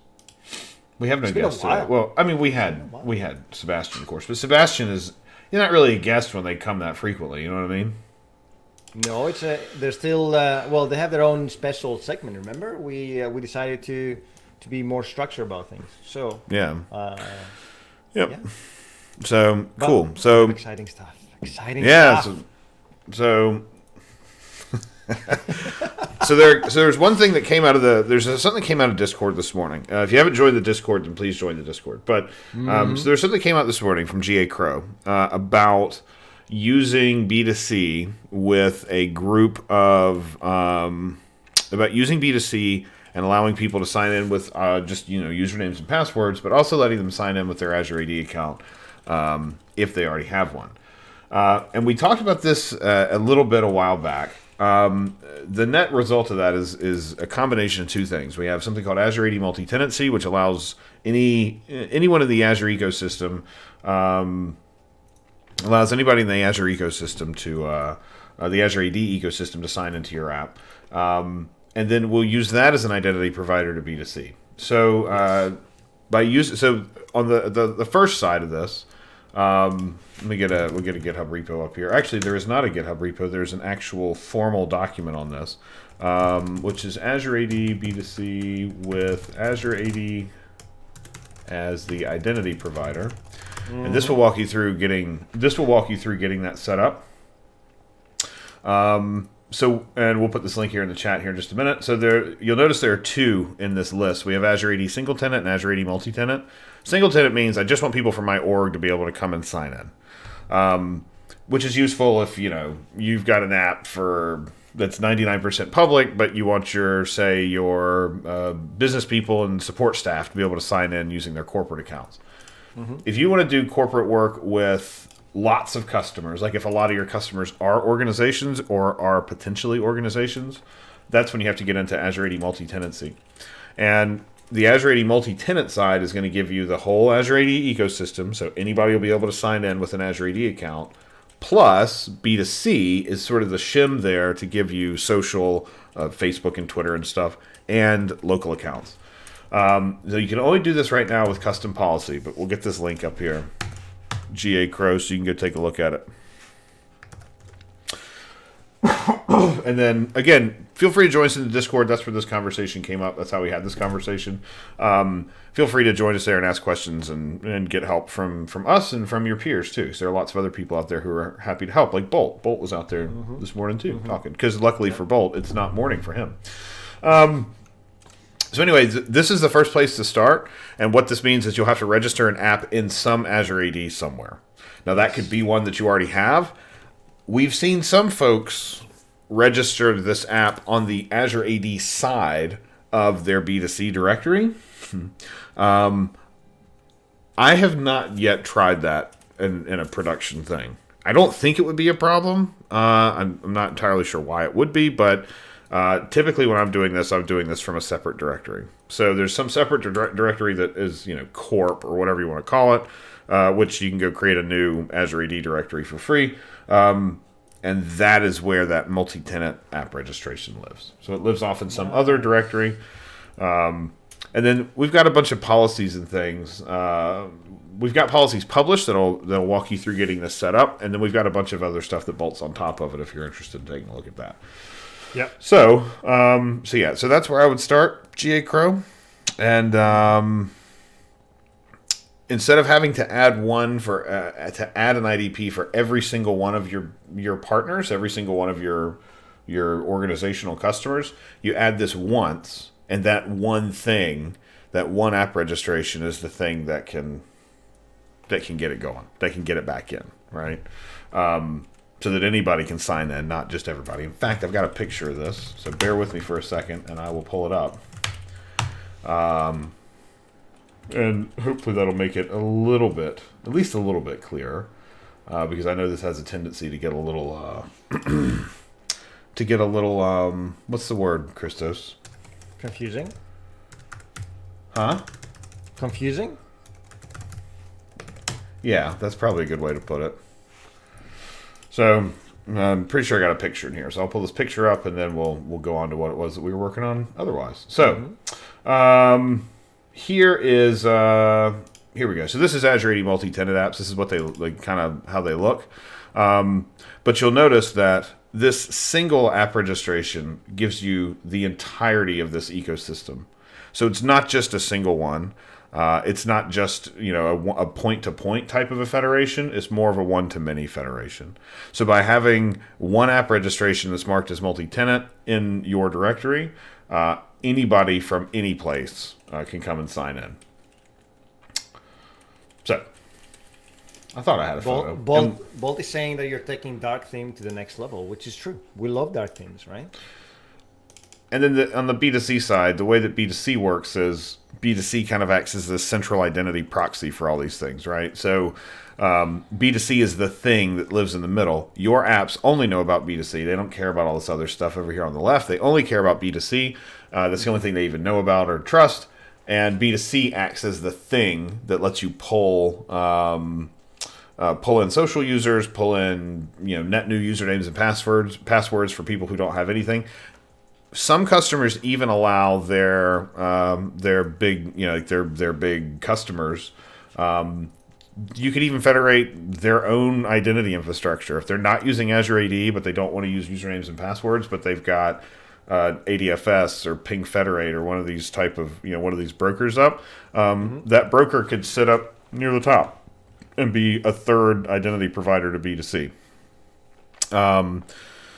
We have no guests today. Well, I mean, we had Sebastian, of course, but Sebastian is. You're not really a guest when they come that frequently. You know what I mean? No, they're still. Well, they have their own special segment. Remember, we decided to be more structured about things. So yeah. Yep. Yeah. So cool. So exciting stuff. Exciting stuff. So there's one thing that came out of something that came out of Discord this morning. If you haven't joined the Discord, then please join the Discord. But so there's something that came out this morning from GA Crow about using B2C with a group of about using B2C and allowing people to sign in with just usernames and passwords, but also letting them sign in with their Azure AD account if they already have one. And we talked about this a little bit a while back. The net result of that is a combination of two things. We have something called Azure AD multi-tenancy, which allows anyone in the Azure ecosystem allows anybody in the Azure ecosystem to the Azure AD ecosystem to sign into your app, and then we'll use that as an identity provider to B2C. So on the first side of this, we'll get a GitHub repo up here. Actually, there is not a GitHub repo. There's an actual formal document on this, which is Azure AD B2C with Azure AD as the identity provider. And this will walk you through getting that set up. And we'll put this link here in the chat here in just a minute. So you'll notice there are two in this list. We have Azure AD single tenant and Azure AD multi-tenant. Single tenant means I just want people from my org to be able to come and sign in, which is useful if you've got an app that's 99% public, but you want your business people and support staff to be able to sign in using their corporate accounts. Mm-hmm. If you want to do corporate work with lots of customers, like if a lot of your customers are organizations or are potentially organizations, that's when you have to get into Azure AD multi-tenancy. And the Azure AD multi-tenant side is going to give you the whole Azure AD ecosystem, so anybody will be able to sign in with an Azure AD account. Plus, B2C is sort of the shim there to give you social, Facebook and Twitter and stuff, and local accounts. So you can only do this right now with custom policy, but we'll get this link up here. GA Crow, so you can go take a look at it. And then, again, feel free to join us in the Discord. That's where this conversation came up. That's how we had this conversation. Feel free to join us there and ask questions and get help from us and from your peers, too. So there are lots of other people out there who are happy to help, like Bolt. Bolt was out there this morning, too, talking. Because luckily for Bolt, it's not morning for him. So anyway, this is the first place to start, and what this means is you'll have to register an app in some Azure AD somewhere. Now, that could be one that you already have. We've seen some folks register this app on the Azure AD side of their B2C directory. I have not yet tried that in a production thing. I don't think it would be a problem. I'm not entirely sure why it would be, but typically when I'm doing this from a separate directory. So there's some separate directory that is, corp or whatever you want to call it, which you can go create a new Azure AD directory for free. And that is where that multi-tenant app registration lives. So it lives off in some other directory. And then we've got a bunch of policies and things. We've got policies published that'll walk you through getting this set up. And then we've got a bunch of other stuff that bolts on top of it if you're interested in taking a look at that. Yep. So that's where I would start, GA Crow. And instead of having to add one to add an IDP for every single one of your partners, every single one of your organizational customers, you add this once, and that one thing, that one app registration is the thing that can get it going, that can get it back in, right? So that anybody can sign in, not just everybody. In fact, I've got a picture of this, so bear with me for a second, and I will pull it up. And hopefully that'll make it at least a little bit clearer, because I know this has a tendency to get a little, what's the word, Christos? Confusing? Huh? Confusing? Yeah, that's probably a good way to put it. So I'm pretty sure I got a picture in here. So I'll pull this picture up, and then we'll go on to what it was that we were working on otherwise. So here we go. So this is Azure AD multi-tenant apps. This is what they like, kind of how they look. But you'll notice that this single app registration gives you the entirety of this ecosystem. So it's not just a single one. It's not just a point-to-point type of a federation. It's more of a one-to-many federation. So by having one app registration that's marked as multi-tenant in your directory, anybody from any place can come and sign in. So I thought I had a photo. Bolt is saying that you're taking dark theme to the next level, which is true. We love dark themes, right? And then on the B2C side, the way that B2C works is B2C kind of acts as the central identity proxy for all these things, right? So B2C is the thing that lives in the middle. Your apps only know about B2C. They don't care about all this other stuff over here on the left. They only care about B2C. That's the only thing they even know about or trust. And B2C acts as the thing that lets you pull pull in social users, pull in net new usernames and passwords for people who don't have anything. Some customers even allow their big their big customers. You could even federate their own identity infrastructure if they're not using Azure AD, but they don't want to use usernames and passwords, but they've got ADFS or Ping Federate or one of these type of one of these brokers up. That broker could sit up near the top and be a third identity provider to B2C.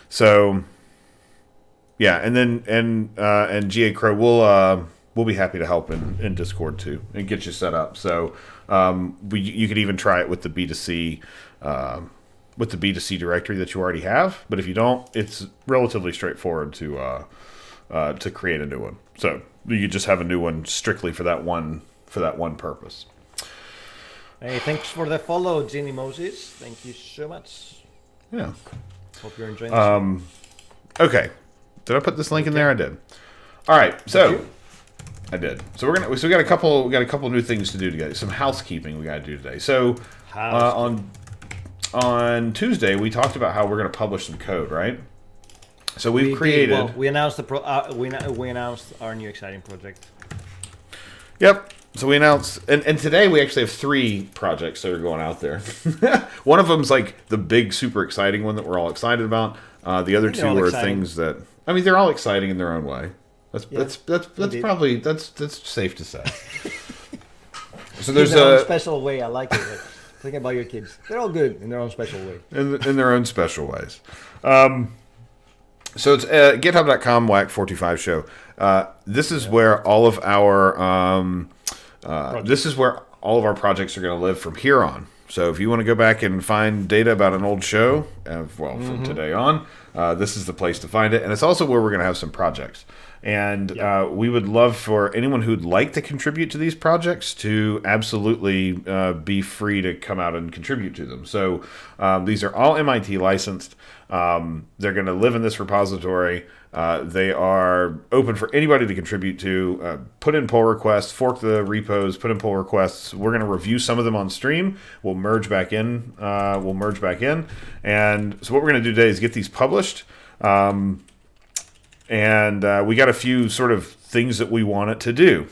So yeah, and then and GA Crow we'll be happy to help in Discord too and get you set up. So you could even try it with the B2C directory that you already have. But if you don't, it's relatively straightforward to create a new one. So you just have a new one strictly for that one purpose. Hey, thanks for the follow, Ginny Moses. Thank you so much. Yeah. Hope you're enjoying this. Okay. Did I put this link in there? I did. All right. So I did. So we got a couple new things to do together. Some housekeeping we got to do today. So on Tuesday we talked about how we're going to publish some code, right? So we announced we announced our new exciting project. Yep. So we announced, and today we actually have 3 projects that are going out there. One of them's like the big, super exciting one that we're all excited about. The other 2 are things that, I mean, they're all exciting in their own way. That's probably safe to say. So there's in their own special way. I like it. Think about your kids. They're all good in their own special way. In their own special ways. So it's github.com WAC45 show. This is where all of our projects are going to live from here on. So if you want to go back and find data about an old show, from today on, this is the place to find it. And it's also where we're going to have some projects. And we would love for anyone who'd like to contribute to these projects to absolutely be free to come out and contribute to them. So these are all MIT licensed. They're going to live in this repository. They are open for anybody to contribute to. Put in pull requests, fork the repos, put in pull requests. We're going to review some of them on stream. We'll merge back in. And so what we're going to do today is get these published. And we got a few sort of things that we want it to do.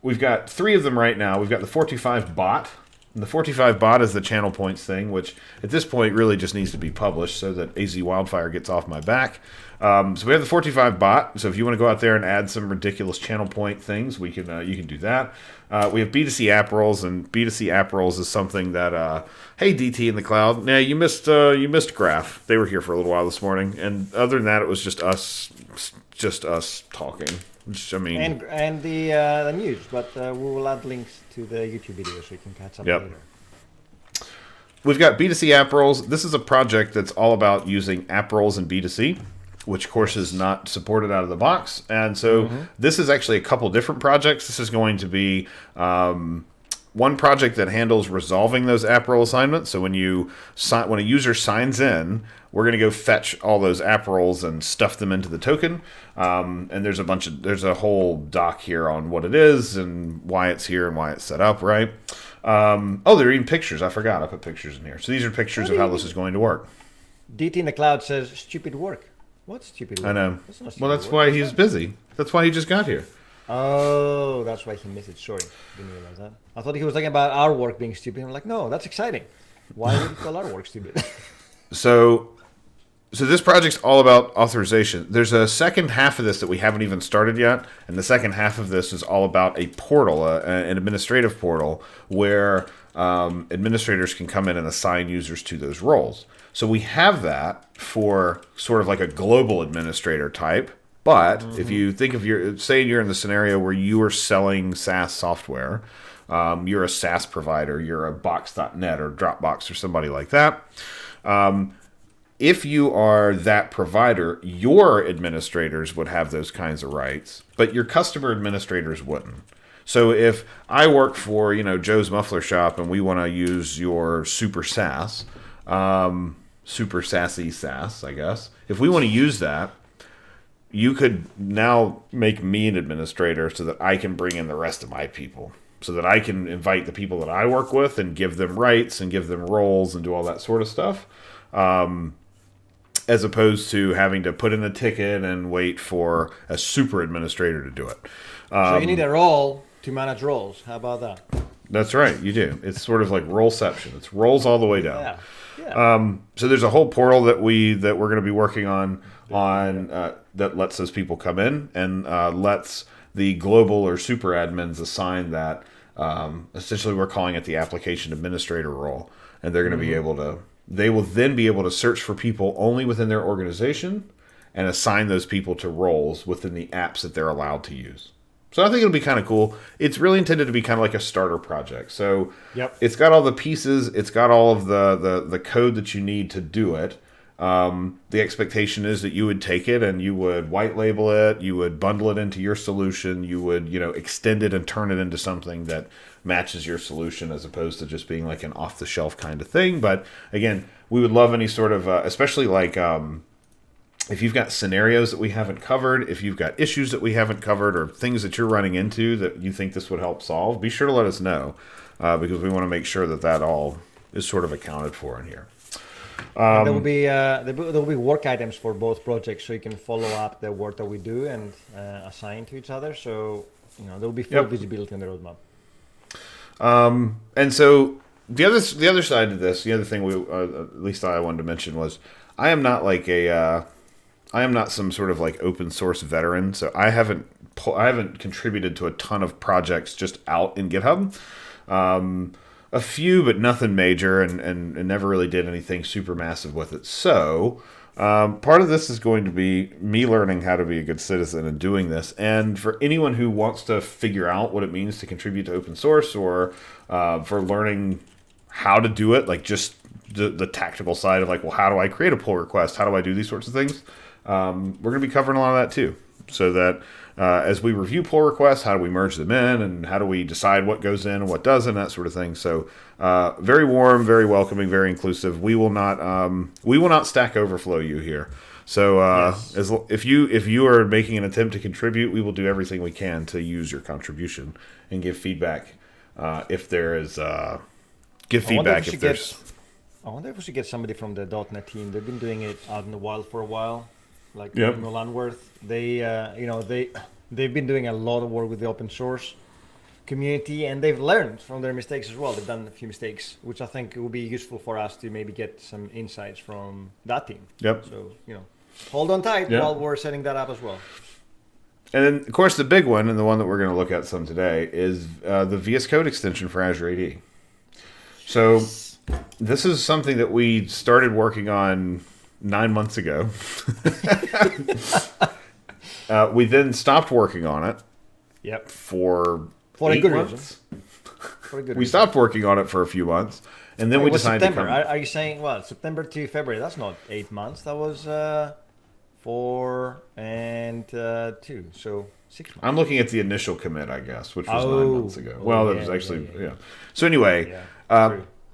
We've got 3 of them right now. We've got the 425 bot. And the 425 bot is the channel points thing, which at this point really just needs to be published so that AZ Wildfire gets off my back. So we have the 425 bot. So if you want to go out there and add some ridiculous channel point things, you can do that. We have B2C app roles, and B2C app roles is something that hey DT in the cloud. Now you missed Graph. They were here for a little while this morning, and other than that, it was just us talking. Which, I mean, and the news, but we will add links to the YouTube video so you can catch up later. We've got B2C app roles. This is a project that's all about using app roles in B2C, which of course is not supported out of the box. And so this is actually a couple different projects. This is going to be one project that handles resolving those app role assignments. So when a user signs in, we're going to go fetch all those app roles and stuff them into the token. And there's a whole doc here on what it is and why it's here and why it's set up, right? They're even pictures. I forgot. I put pictures in here. So these are pictures of how this is going to work. DT in the cloud says stupid work. What stupid work? I know. That's why he's busy. That's why he just got here. Oh, that's why he missed it. Sorry. Didn't realize that. I thought he was talking about our work being stupid. I'm like, no, that's exciting. Why would you call our work stupid? So this project's all about authorization. There's a second half of this that we haven't even started yet, and the second half of this is all about a portal, an administrative portal, where administrators can come in and assign users to those roles. So we have that for sort of like a global administrator type. But if you think of say you're in the scenario where you are selling SaaS software, you're a SaaS provider, you're a Box.net or Dropbox or somebody like that. If you are that provider, your administrators would have those kinds of rights, but your customer administrators wouldn't. So if I work for, Joe's Muffler Shop and we want to use your super SaaS, super sassy SaaS, I guess. If we want to use that, you could now make me an administrator so that I can bring in the rest of my people. so that I can invite the people that I work with and give them rights and give them roles and do all that sort of stuff. As opposed to having to put in a ticket and wait for a super administrator to do it. So you need a role to manage roles. How about that? That's right, you do. It's sort of like roleception. It's roles all the way down. Yeah. So there's a whole portal that we're going to be working on that lets those people come in and lets the global or super admins assign that. Essentially, we're calling it the application administrator role, and they're going to be able to. They will then be able to search for people only within their organization and assign those people to roles within the apps that they're allowed to use. So I think it'll be kind of cool. It's really intended to be kind of like a starter project. So It's got all the pieces. It's got all of the code that you need to do it. The expectation is that you would take it and you would white label it. You would bundle it into your solution. You would, extend it and turn it into something that matches your solution as opposed to just being like an off-the-shelf kind of thing. But again, we would love any sort of, especially like if you've got scenarios that we haven't covered, if you've got issues that we haven't covered or things that you're running into that you think this would help solve, be sure to let us know because we want to make sure that all is sort of accounted for in here. There will be work items for both projects, so you can follow up the work that we do and assign to each other. So there will be full visibility on the roadmap. And so the other side of this, the other thing at least I wanted to mention was I am not some sort of like open source veteran, so I haven't contributed to a ton of projects just out in GitHub. A few, but nothing major, and never really did anything super massive with it. So part of this is going to be me learning how to be a good citizen and doing this. And for anyone who wants to figure out what it means to contribute to open source or for learning how to do it, like just the tactical side of like, well, how do I create a pull request? How do I do these sorts of things? We're going to be covering a lot of that too. So that as we review pull requests, how do we merge them in, and how do we decide what goes in and what doesn't, that sort of thing. So very warm, very welcoming, very inclusive. We will not Stack Overflow you here. So if you are making an attempt to contribute, we will do everything we can to use your contribution and give feedback if there is. Give feedback if there's. I wonder if we should get somebody from the .NET team. They've been doing it out in the wild for a while. Like Landworth, they've been doing a lot of work with the open source community, and they've learned from their mistakes as well. They've done a few mistakes, which I think will be useful for us to maybe get some insights from that team. Yep. So hold on tight while we're setting that up as well. And then, of course, the big one, and the one that we're going to look at some today, is the VS Code extension for Azure AD. So this is something that we started working on 9 months ago. We then stopped working on it. Yep. For a 8 good months. Reason. We stopped working on it for a few months, and then we decided September. to come. Are you saying September to February? That's not 8 months. That was 4 and 2, so 6 months. I'm looking at the initial commit, I guess, which was 9 months ago. Well, that was actually yeah. So anyway.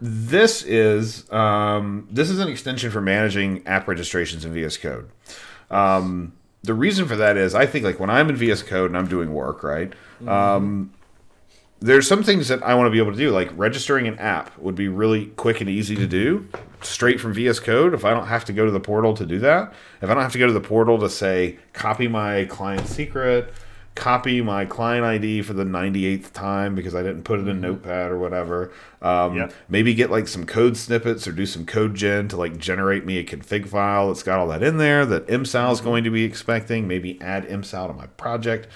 This is an extension for managing app registrations in VS Code. The reason for that is I think like when I'm in VS Code and I'm doing work, right? There's some things that I want to be able to do, like registering an app would be really quick and easy to do straight from VS Code if I don't have to go to the portal to do that. If I don't have to go to the portal to say copy my client secret, copy my client ID for the 98th time because I didn't put it in Notepad or whatever. Maybe get like some code snippets or do some code gen to like generate me a config file that's got all that in there that MSAL is going to be expecting. Maybe add MSAL to my project.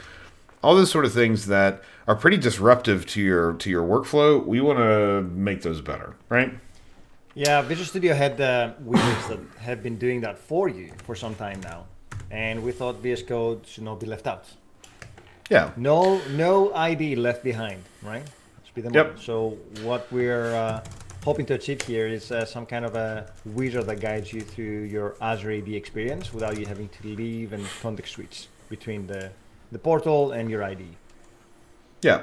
All those sort of things that are pretty disruptive to your workflow. We want to make those better, right? Yeah, Visual Studio had widgets that have been doing that for you for some time now, and we thought VS Code should not be left out. Yeah. No ID left behind, right? So what we're hoping to achieve here is some kind of a wizard that guides you through your Azure AD experience without you having to leave and context switch between the portal and your ID. Yeah.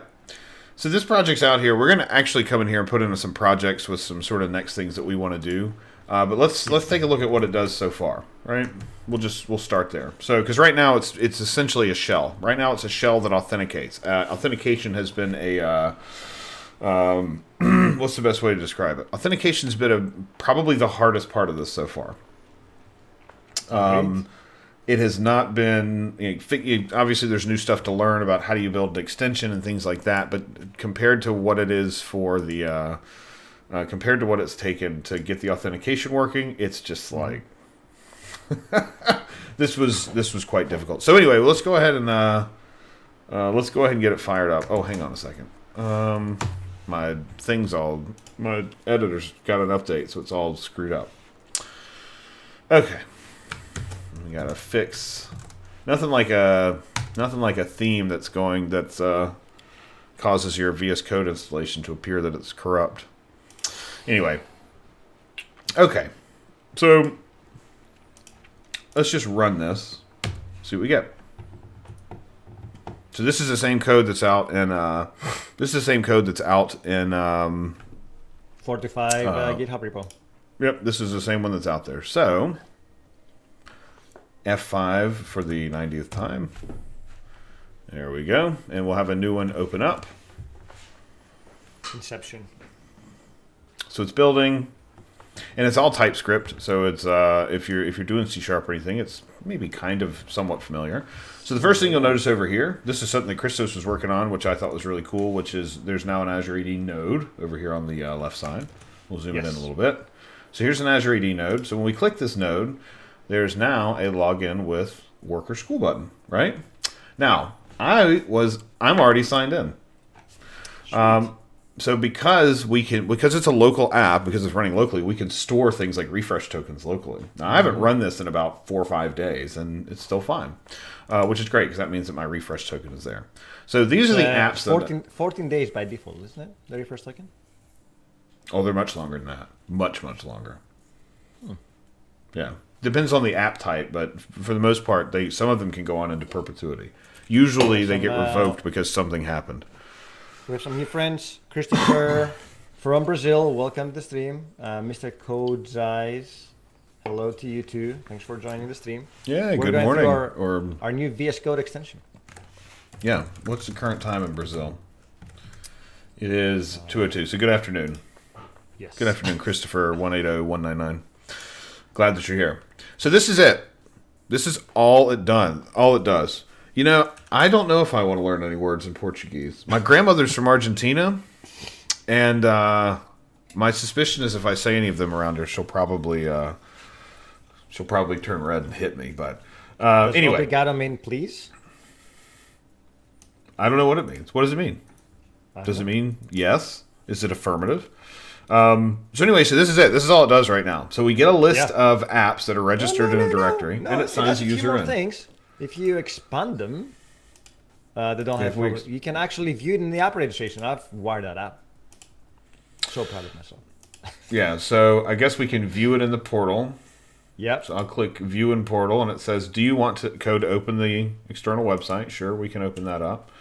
So this project's out here. We're going to actually come in here and put in some projects with some sort of next things that we want to do. But let's take a look at what it does so far, right? We'll start there. So because right now it's essentially a shell. Right now it's a shell that authenticates. Authentication has been a what's the best way to describe it? Authentication's been probably the hardest part of this so far. It has not been, obviously there's new stuff to learn about how do you build an extension and things like that, but compared to what it is for the, compared to what it's taken to get the authentication working, it's just like, this was quite difficult. So anyway, let's go ahead and get it fired up. Oh, hang on a second. My editor's got an update, so it's all screwed up. Okay. We gotta fix nothing like a theme that causes your VS Code installation to appear that it's corrupt. Anyway, okay, so let's just run this, see what we get. So this is the same code that's out in Fortify GitHub repo. Yep, this is the same one that's out there. So F5 for the 90th time. There we go. And we'll have a new one open up. Inception. So it's building, and it's all TypeScript. So it's if you're doing C# or anything, it's maybe kind of somewhat familiar. So the first thing you'll notice over here, this is something that Christos was working on, which I thought was really cool, which is there's now an Azure AD node over here on the left side. We'll zoom it in a little bit. So here's an Azure AD node. So when we click this node, there's now a login with worker school button, right? Now, I'm already signed in. So because it's a local app, because it's running locally, we can store things like refresh tokens locally. Now, I haven't run this in about 4 or 5 days, and it's still fine, which is great because that means that my refresh token is there. So these are the apps 14 days by default, isn't it? The refresh token? Oh, they're much longer than that. Much, much longer. Yeah. Depends on the app type, but for the most part, some of them can go on into perpetuity. Usually they get revoked because something happened. We have some new friends. Christopher from Brazil, welcome to the stream. Mr. Code Eyes, hello to you too. Thanks for joining the stream. Yeah, We're good morning. Through our new VS Code extension. Yeah, what's the current time in Brazil? It is 2:02, so good afternoon. Yes. Good afternoon, Christopher 180199. Glad that you're here. So this is it. This is all it does. You know, I don't know if I want to learn any words in Portuguese. My grandmother's from Argentina, and my suspicion is if I say any of them around her, she'll probably turn red and hit me. But anyway, obrigado mean please? I don't know what it means. What does it mean? Does it mean yes? Is it affirmative? So anyway, so this is it. This is all it does right now. So we get a list of apps that are registered in a directory, and it signs a user in. Things. If you expand them, they don't have. You can actually view it in the app registration. I've wired that app. So proud of myself. Yeah. So I guess we can view it in the portal. Yep. So I'll click View in Portal, and it says, "Do you want Code to open the external website?" Sure, we can open that up.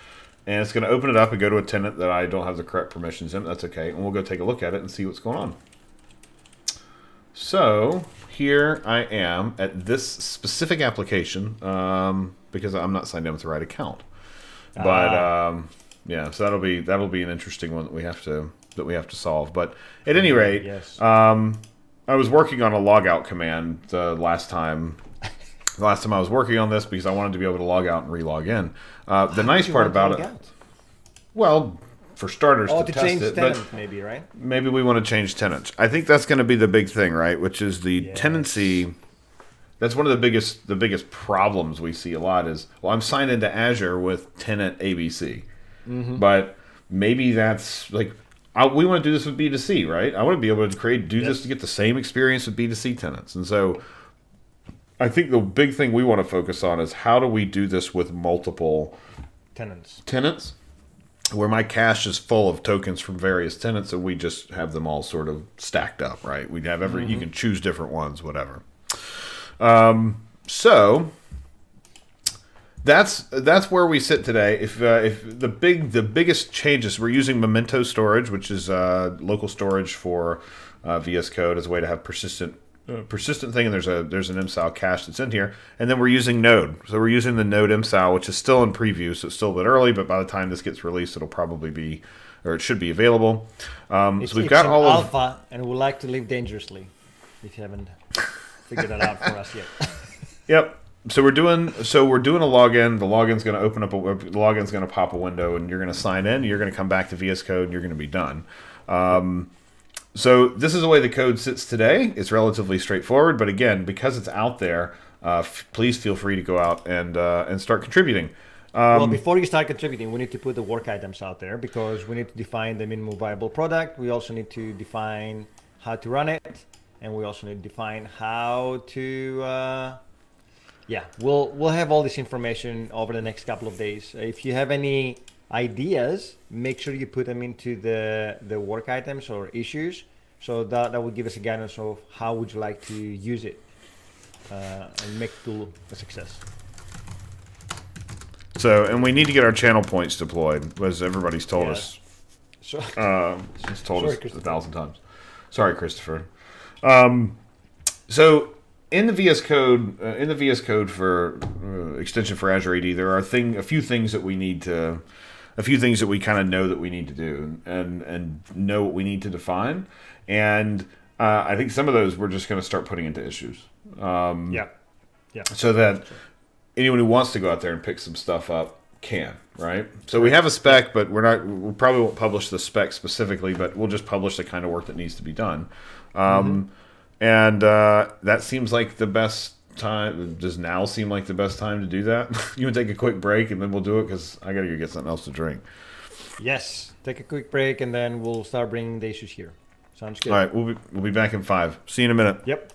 And it's going to open it up and go to a tenant that I don't have the correct permissions in. That's okay. And we'll go take a look at it and see what's going on. So here I am at this specific application because I'm not signed in with the right account. But yeah, so that'll be an interesting one that we have to solve. But at any rate, yes. I was working on a logout command the last time I was working on this because I wanted to be able to log out and re-log in. The nice part about it, well, for starters, to test change it, tenant, but maybe, right? Maybe we want to change tenants. I think that's going to be the big thing, right? Which is the tenancy. That's one of the biggest problems we see a lot is, well, I'm signed into Azure with tenant ABC, but maybe that's like we want to do this with B2C, right? I want to be able to do this to get the same experience with B2C tenants, and so I think the big thing we want to focus on is how do we do this with multiple tenants, where my cache is full of tokens from various tenants, and we just have them all sort of stacked up, right? We'd have you can choose different ones, whatever. So that's where we sit today. If the biggest changes, we're using Memento storage, which is local storage for VS Code as a way to have persistent thing, and there's an MSAL cache that's in here, and then we're using Node. So we're using the Node MSAL, which is still in preview, so it's still a bit early, but by the time this gets released, it'll probably be, or it should be available. So we've got all of alpha, and we like to live dangerously. If you haven't figured that out for us yet. Yep. So we're doing a login. The login's going to open up the login's going to pop a window, and you're going to sign in. You're going to come back to VS Code, and you're going to be done. So this is the way the code sits today. It's relatively straightforward, but again, because it's out there, please feel free to go out and start contributing. Well, before you start contributing, we need to put the work items out there because we need to define the minimum viable product. We also need to define how to run it, and we also need to define how to. We'll have all this information over the next couple of days. If you have any ideas, make sure you put them into the work items or issues, so that will give us a guidance of how would you like to use it and make the tool a success. So, and we need to get our channel points deployed, as everybody's told us. So, it's told us 1,000 times. Sorry, Christopher. So in the VS Code for extension for Azure AD, there are a few things that we kind of know that we need to do and know what we need to define. And I think some of those we're just going to start putting into issues. So that anyone who wants to go out there and pick some stuff up can, right? So we have a spec, but we probably won't publish the spec specifically, but we'll just publish the kind of work that needs to be done. And that seems like the best time. Does now seem like the best time to do that? You want to take a quick break and then we'll do it, because I gotta go get something else to drink. Yes, take a quick break and then we'll start bringing the issues here. Sounds good. All right, we'll be back in 5. See you in a minute. Yep.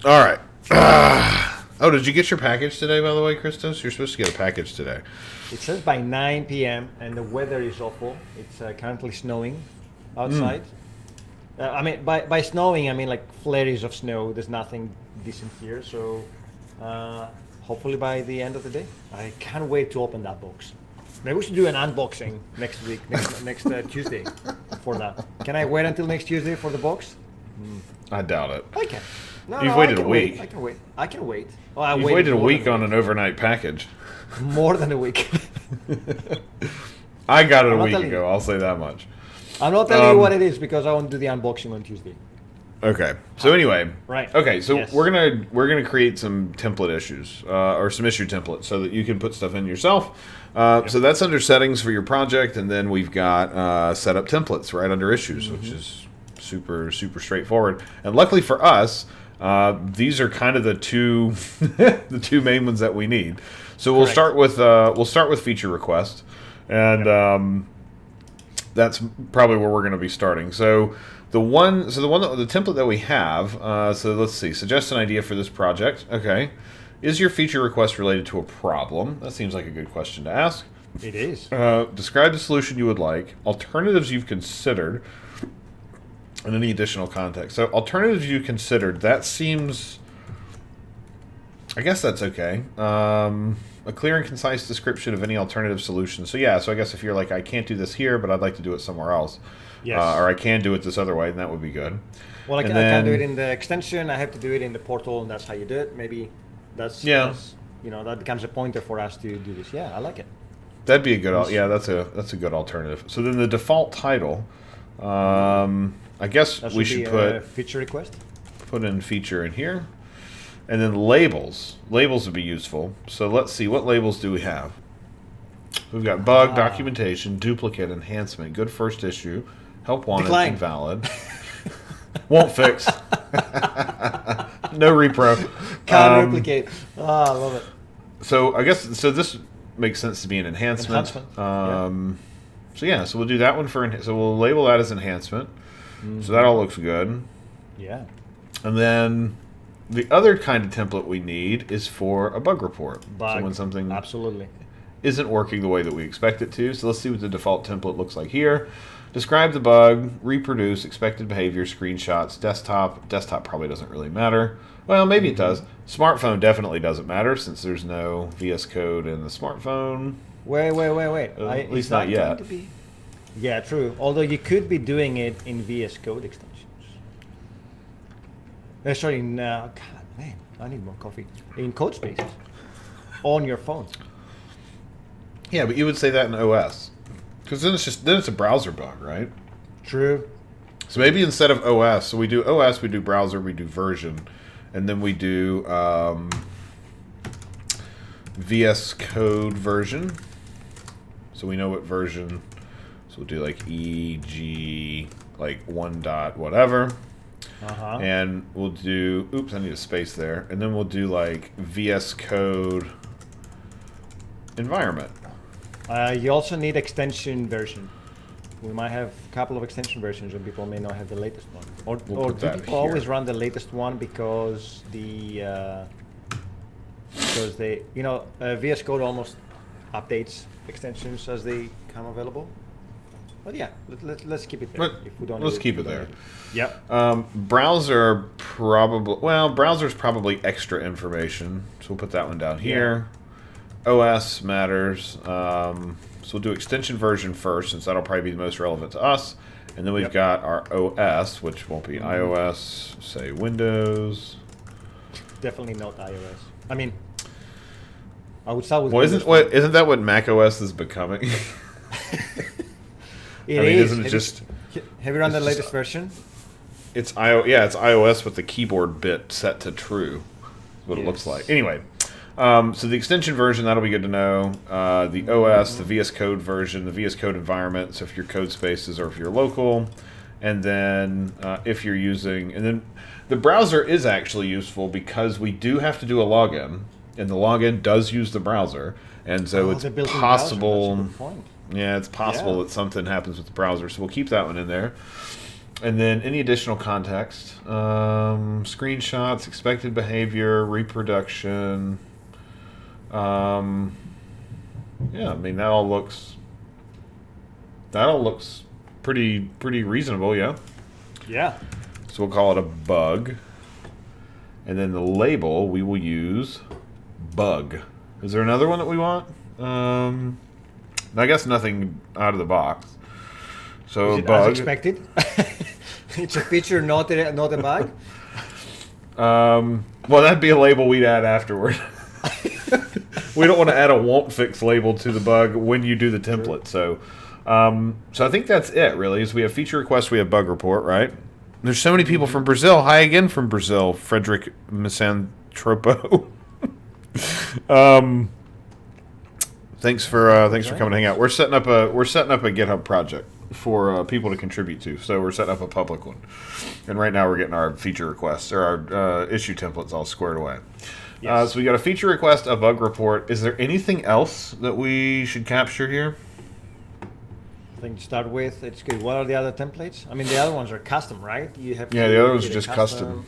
All right. Oh, did you get your package today, by the way, Christos? You're supposed to get a package today. It says by 9 p.m. and the weather is awful. It's currently snowing outside. I mean, by snowing, I mean like flurries of snow. There's nothing decent here, so hopefully by the end of the day. I can't wait to open that box. Maybe we should do an unboxing next week, next Tuesday for that. Can I wait until next Tuesday for the box? I doubt it. I can. You've waited a week. I can wait. I can wait. You've waited a week on an overnight package. More than a week. I got it a week ago. I'll say that much. I'm not telling you what it is because I want to do the unboxing on Tuesday. Okay. So anyway. Right. Okay. So Yes. we're gonna create some template issues or some issue templates so that you can put stuff in yourself. So that's under settings for your project, and then we've got set up templates right under issues, which is super straightforward. And luckily for us, these are kind of the two the two main ones that we need. So we'll start with feature request, and that's probably where we're going to be starting. So the template that we have. So let's see. Suggest an idea for this project. Okay, is your feature request related to a problem? That seems like a good question to ask. It is. Describe the solution you would like. Alternatives you've considered. And any additional context. So alternatives you considered, that seems, I guess that's okay. A clear and concise description of any alternative solution. So yeah, so I guess if you're like, I can't do this here, but I'd like to do it somewhere else. Yes. Or I can do it this other way, then that would be good. Well, I can't do it in the extension. I have to do it in the portal, and that's how you do it. Maybe that's that becomes a pointer for us to do this. Yeah, I like it. That'd be a good, that's a good alternative. So then the default title, I guess we should put feature request. Put in feature in here, and then labels. Labels would be useful. So let's see, what labels do we have? We've got bug, documentation, duplicate, enhancement, good first issue, help wanted, Decline. invalid, won't fix, no repro, Can't replicate. I love it. So I guess this makes sense to be an enhancement. So we'll do that one so we'll label that as enhancement. So that all looks good. Yeah. And then the other kind of template we need is for a bug report. Bug. So when something Absolutely. isn't working the way that we expect it to. So let's see what the default template looks like here. Describe the bug, reproduce, expected behavior, screenshots, desktop. Desktop probably doesn't really matter. Well, maybe it does. Smartphone definitely doesn't matter since there's no VS Code in the smartphone. Wait. At least not yet. Yeah, true. Although you could be doing it in VS Code extensions. Sorry, God, man, I need more coffee. In code spaces. On your phone. Yeah, but you would say that in OS. Because then it's a browser bug, right? True. So maybe instead of OS, so we do OS, we do browser, we do version, and then we do VS Code version. So we know what version. So we'll do like EG, like 1 dot whatever. And we'll do, oops, I need a space there. And then we'll do like VS Code environment. You also need extension version. We might have a couple of extension versions and people may not have the latest one. Or do people always run the latest one because they, VS Code almost updates extensions as they come available. But yeah, let's keep it there. If we don't let's keep it there. Yep. Browser's probably extra information, so we'll put that one down here. OS matters, so we'll do extension version first, since that'll probably be the most relevant to us. And then we've got our OS, which won't be iOS, say Windows. Definitely not iOS. I mean, I would start with. Well, isn't that what Mac OS is becoming? Isn't it just? Have you run the latest version? It's iOS with the keyboard bit set to true. Is what it looks like. Anyway, so the extension version, that'll be good to know. The OS, the VS Code version, the VS Code environment. So if your code spaces or if you're local, and then if you're using, and then the browser is actually useful because we do have to do a login, and the login does use the browser, and so it's possible. That's a good point. Yeah, it's possible that something happens with the browser, so we'll keep that one in there. And then any additional context, screenshots, expected behavior, reproduction. Yeah, I mean that all looks pretty reasonable, yeah. Yeah. So we'll call it a bug, and then the label we will use bug. Is there another one that we want? I guess nothing out of the box. So Is it bug. as expected? It's a feature, not a bug. Well, that'd be a label we'd add afterward. We don't want to add a won't fix label to the bug when you do the template. So I think that's it, really. Is we have feature request, we have bug report, right? There's so many people from Brazil. Hi again from Brazil, Frederick Misantropo. Thanks for coming to hang out. We're setting up a GitHub project for people to contribute to. So we're setting up a public one, and right now we're getting our feature requests or our issue templates all squared away. Yes. So we got a feature request, a bug report. Is there anything else that we should capture here? I think to start with, it's good. What are the other templates? I mean, the other ones are custom, right? You have Yeah, to the other ones get are a just custom.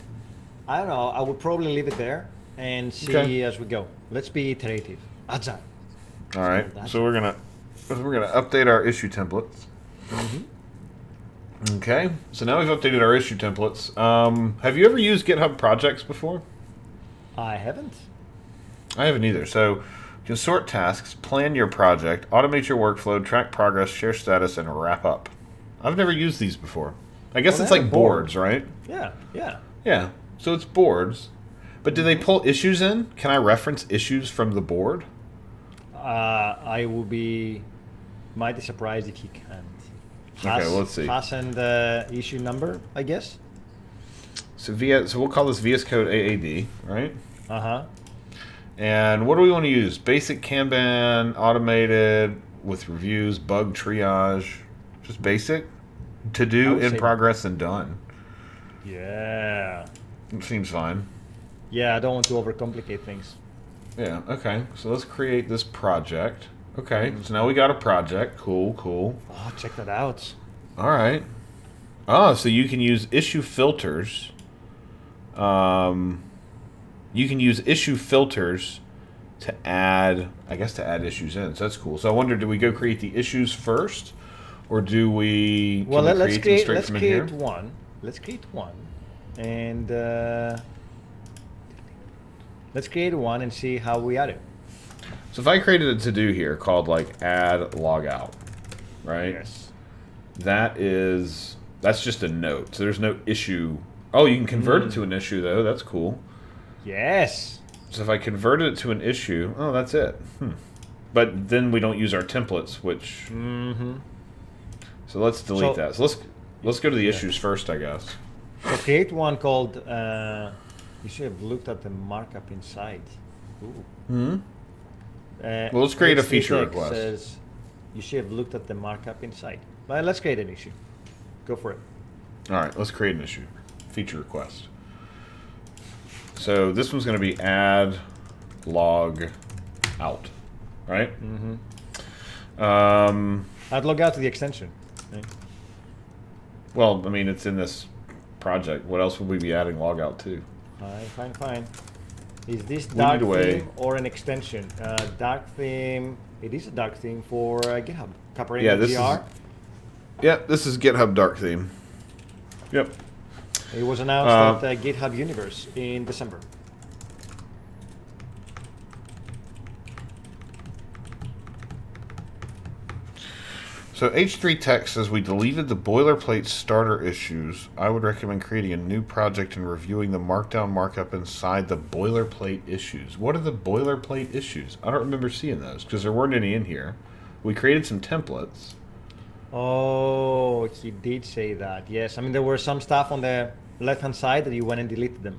I don't know. I would probably leave it there and see Okay. as we go. Let's be iterative. Agile. All right. So we're gonna update our issue templates. Okay. So now we've updated our issue templates. Have you ever used GitHub Projects before? I haven't. I haven't either. So you can sort tasks, plan your project, automate your workflow, track progress, share status, and wrap up. I've never used these before. I guess Well, it's they like have a board. boards, right? Yeah. Yeah. So it's boards. But do they pull issues in? Can I reference issues from the board? I will be mighty surprised if you can't. Okay, let's see. Class and issue number, I guess. So we'll call this VS Code AAD, right? Uh-huh. And what do we want to use? Basic Kanban, automated, with reviews, bug triage, just basic? To I do, would in say- progress, and done. Yeah. It seems fine. Yeah, I don't want to overcomplicate things. Yeah, okay. So let's create this project. Okay, so now we got a project. Cool. Oh, check that out. All right. Oh, so you can use issue filters. You can use issue filters to add issues in. So that's cool. So I wonder, do we go create the issues first, or do we? Well, can we let's them create straight from in here? one. Let's create one, and let's create one and see how we add it. So if I created a to-do here called like add logout, right? Yes. That's just a note. So there's no issue. Oh, you can convert it to an issue though. That's cool. Yes. So if I converted it to an issue, oh, that's it. But then we don't use our templates, which. Mm-hmm. So let's delete So- that. So let's go to the issues first, I guess. So create one called. You should have looked at the markup inside. Ooh. Well, let's create a feature HTTP request. Says you should have looked at the markup inside. But let's create an issue. Go for it. All right, let's create an issue. Feature request. So this one's going to be add log out, right? I'd log out to the extension. Right? Well, I mean, it's in this project. What else would we be adding logout to? Fine. Is this We dark need a way- theme or an extension? Dark theme. It is a dark theme for GitHub. Copyright Yeah, this GR. Yep, this is GitHub Dark Theme. Yep. It was announced at GitHub Universe in December. So H3 Tech says we deleted the boilerplate starter issues. I would recommend creating a new project and reviewing the markdown markup inside the boilerplate issues. What are the boilerplate issues? I don't remember seeing those because there weren't any in here. We created some templates. Oh, he did say that. Yes, I mean there were some stuff on the left-hand side that you went and deleted them.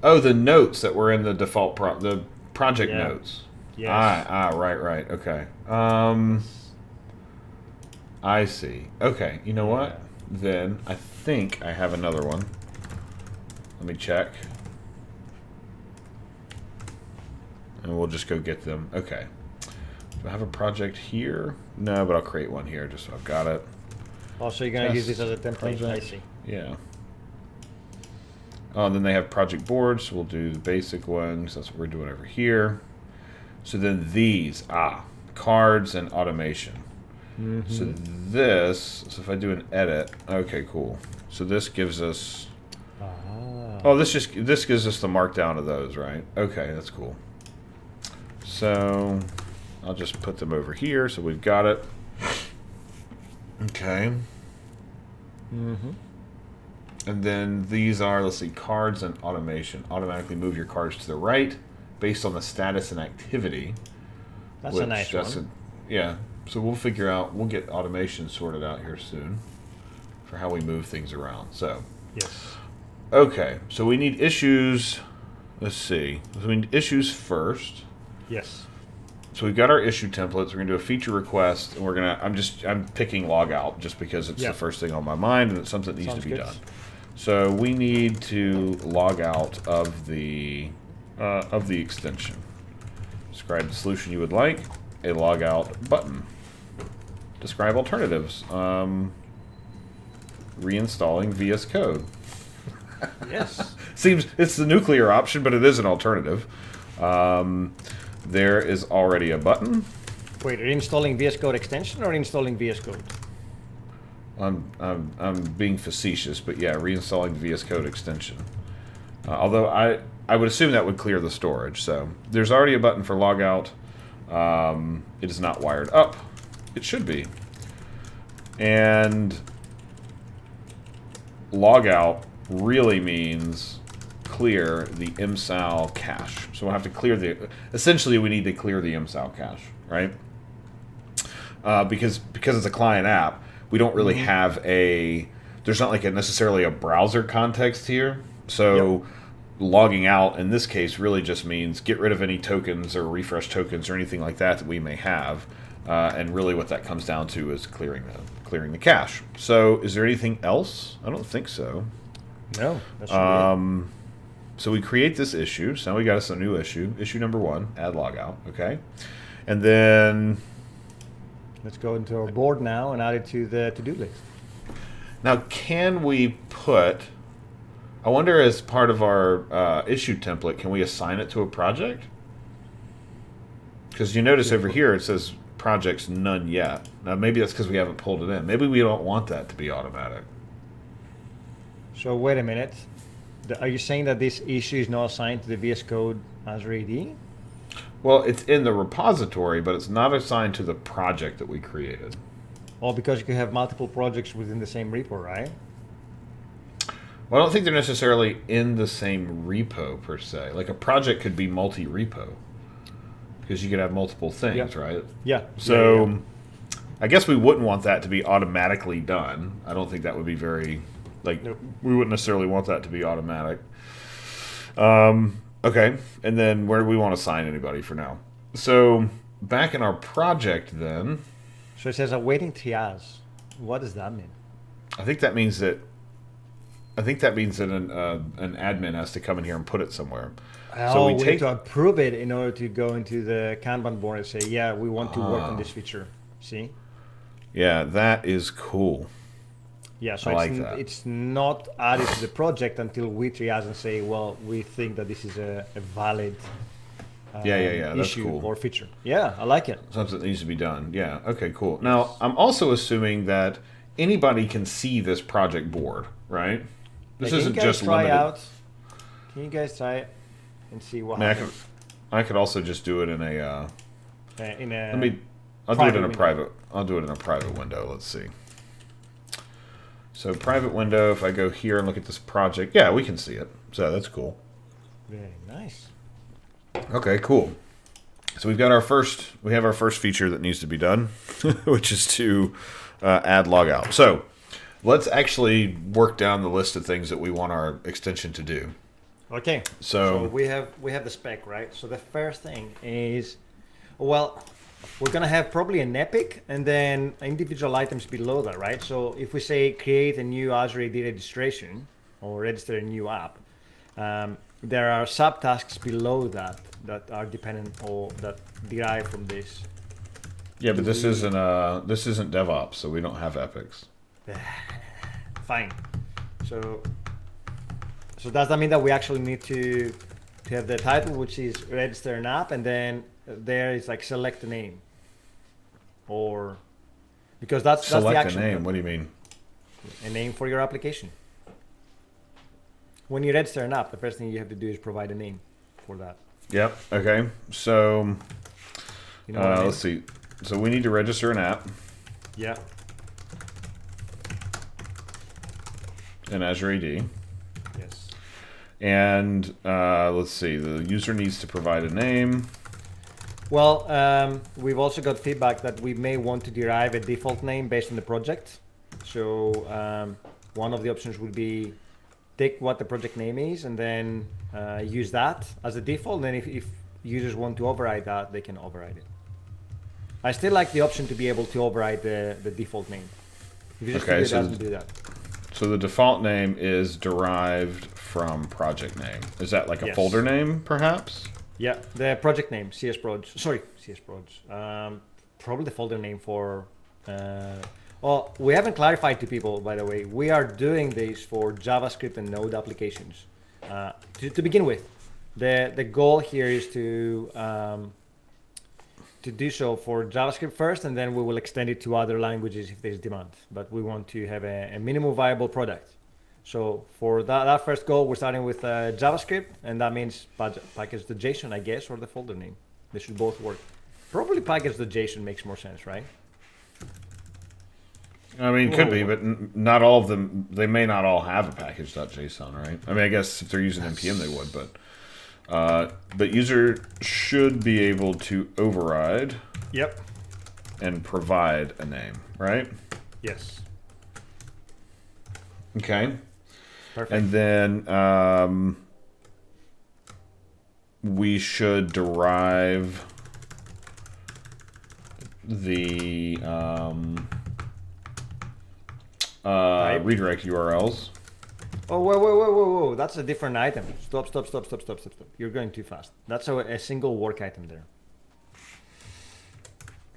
Oh, the notes that were in the default the project Yeah. notes. Yes. Right. Okay. I see. Okay, you know what? Then I think I have another one. Let me check. And we'll just go get them. Okay. Do I have a project here? No, but I'll create one here just so I've got it. Oh, so you're going to use this as a template. Project. I see. Yeah. Oh, and then they have project boards. So we'll do the basic ones. That's what we're doing over here. So then these, cards and automation. So this, so if I do an edit, okay, cool. So this gives us, this gives us the markdown of those, right? Okay, that's cool. So I'll just put them over here. So we've got it. Okay. And then these are, let's see, cards and automation. Automatically move your cards to the right based on the status and activity. That's a nice one. Yeah. So we'll figure out, we'll get automation sorted out here soon for how we move things around. So, yes. Okay, so we need issues. Let's see. So we need issues first. Yes. So we've got our issue templates. We're gonna do a feature request, and we're gonna. I'm picking log out just because it's the first thing on my mind, and it's something that needs to be done. So we need to log out of the extension. Describe the solution you would like. A log out button. Describe alternatives. Reinstalling VS Code. Yes. Seems it's the nuclear option, but it is an alternative. There is already a button. Wait, reinstalling VS Code extension or installing VS Code? I'm being facetious, but yeah, reinstalling the VS Code extension. Although I would assume that would clear the storage. So there's already a button for logout. It is not wired up. It should be. And logout really means clear the MSAL cache. So we'll have to clear essentially we need to clear the MSAL cache, right? Because it's a client app, we don't really have there's not like necessarily a browser context here. So logging out in this case really just means get rid of any tokens or refresh tokens or anything like that we may have. And really what that comes down to is clearing the cache. So is there anything else? I don't think so. No. That should be it. So we create this issue. So now we got us a new issue. Issue number 1, add logout. Okay. And then let's go into our board now and add it to the to-do list. Now can we put, I wonder as part of our issue template, can we assign it to a project? Because you notice over here it says projects none yet. Now maybe that's because we haven't pulled it in. Maybe we don't want that to be automatic. So wait a minute. Are you saying that this issue is not assigned to the VS Code Azure AD? Well, it's in the repository, but it's not assigned to the project that we created. Well, because you can have multiple projects within the same repo, right? Well, I don't think they're necessarily in the same repo per se. Like a project could be multi-repo because you could have multiple things, right? Yeah. So I guess we wouldn't want that to be automatically done. I don't think that would be very, we wouldn't necessarily want that to be automatic. Okay, and then where do we want to assign anybody for now? So back in our project then. So it says awaiting triage. What does that mean? I think that means that an admin has to come in here and put it somewhere. Oh, so we need to approve it in order to go into the Kanban board and say, yeah, we want to work on this feature. See? Yeah, that is cool. Yeah, so it's not added to the project until we triage and say, well, we think that this is a valid that's issue cool. or feature. Yeah, I like it. Something that needs to be done. Yeah, okay, cool. Now, I'm also assuming that anybody can see this project board, right? This isn't just limited. Can you guys try it and see what happens? I could also just do it in a. I'll do it in a private. I'll do it in a private window. Let's see. So private window. If I go here and look at this project, yeah, we can see it. So that's cool. Very nice. Okay, cool. So we have our first feature that needs to be done, which is to add logout. So let's actually work down the list of things that we want our extension to do. Okay. So we have the spec, right? So the first thing is, well, we're gonna have probably an epic and then individual items below that, right? So if we say create a new Azure AD registration or register a new app, there are subtasks below that are dependent or that derive from this. Yeah, but this isn't DevOps, so we don't have epics. Fine. So does that mean that we actually need to have the title, which is register an app, and then there is like select a name, or because that's the Select action. a name. What do you mean? A name for your application. When you register an app, the first thing you have to do is provide a name for that. Yep. Okay. So You know what I mean? let's see. So we need to register an app Yeah. in Azure AD. Yes. And let's see, the user needs to provide a name. Well, we've also got feedback that we may want to derive a default name based on the project. So one of the options would be take what the project name is and then use that as a default. And then if users want to override that, they can override it. I still like the option to be able to override the default name. If you just Okay, do so that, do that. So the default name is derived from project name. Is that like a Yes. folder name, perhaps? Yeah, the project name, CSproj. Probably the folder name for. Well, we haven't clarified to people, by the way. We are doing this for JavaScript and Node applications. To begin with, the goal here is to do so for JavaScript first, and then we will extend it to other languages if there's demand. But we want to have a minimum viable product. So for that first goal, we're starting with JavaScript, and that means package the JSON, I guess, or the folder name. They should both work. Probably package the JSON makes more sense, right? I mean, it could be, but not all of them, they may not all have a package.json, right? I mean, I guess if they're using NPM, they would, but user should be able to override Yep. and provide a name, right? Yes. Okay. Perfect. And then we should derive the redirect URLs. Oh, whoa. That's a different item. Stop. You're going too fast. That's a single work item there.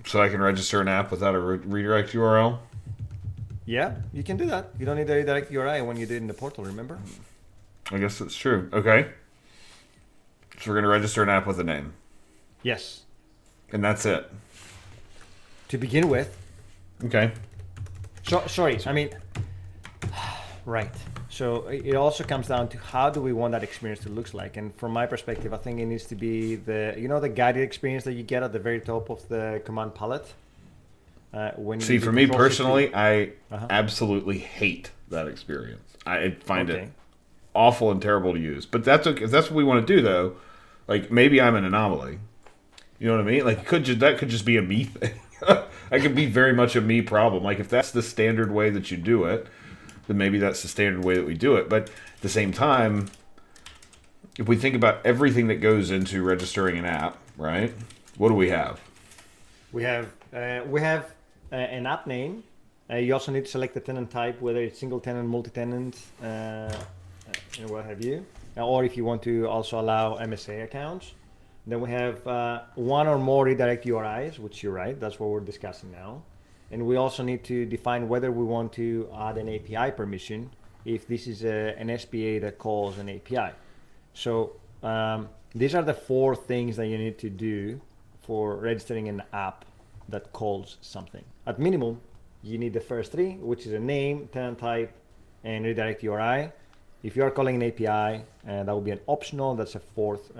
So I can register an app without a redirect URL? Yeah, you can do that. You don't need a redirect URI when you do it in the portal, remember? I guess that's true. Okay. So we're going to register an app with a name. Yes. And that's it. To begin with. Okay. So, sorry, I mean, right. So it also comes down to how do we want that experience to look like. And from my perspective, I think it needs to be the guided experience that you get at the very top of the command palette. When you See, do for me Control-Shift-D. personally, I absolutely hate that experience. I find Okay. it awful and terrible to use. But that's okay. If that's what we want to do, though, like maybe I'm an anomaly. You know what I mean? Like that could just be a me thing. That could be very much a me problem. Like if that's the standard way that you do it, then maybe that's the standard way that we do it. But at the same time, if we think about everything that goes into registering an app, right? What do we have? We have an app name. You also need to select the tenant type, whether it's single tenant, multi-tenant, and what have you. Or if you want to also allow MSA accounts. Then we have one or more redirect URIs, which you're right, that's what we're discussing now. And we also need to define whether we want to add an API permission if this is an SPA that calls an API. So these are the 4 things that you need to do for registering an app that calls something. At minimum, you need the first 3, which is a name, tenant type, and redirect URI. If you are calling an API, that will be an optional, that's a 4th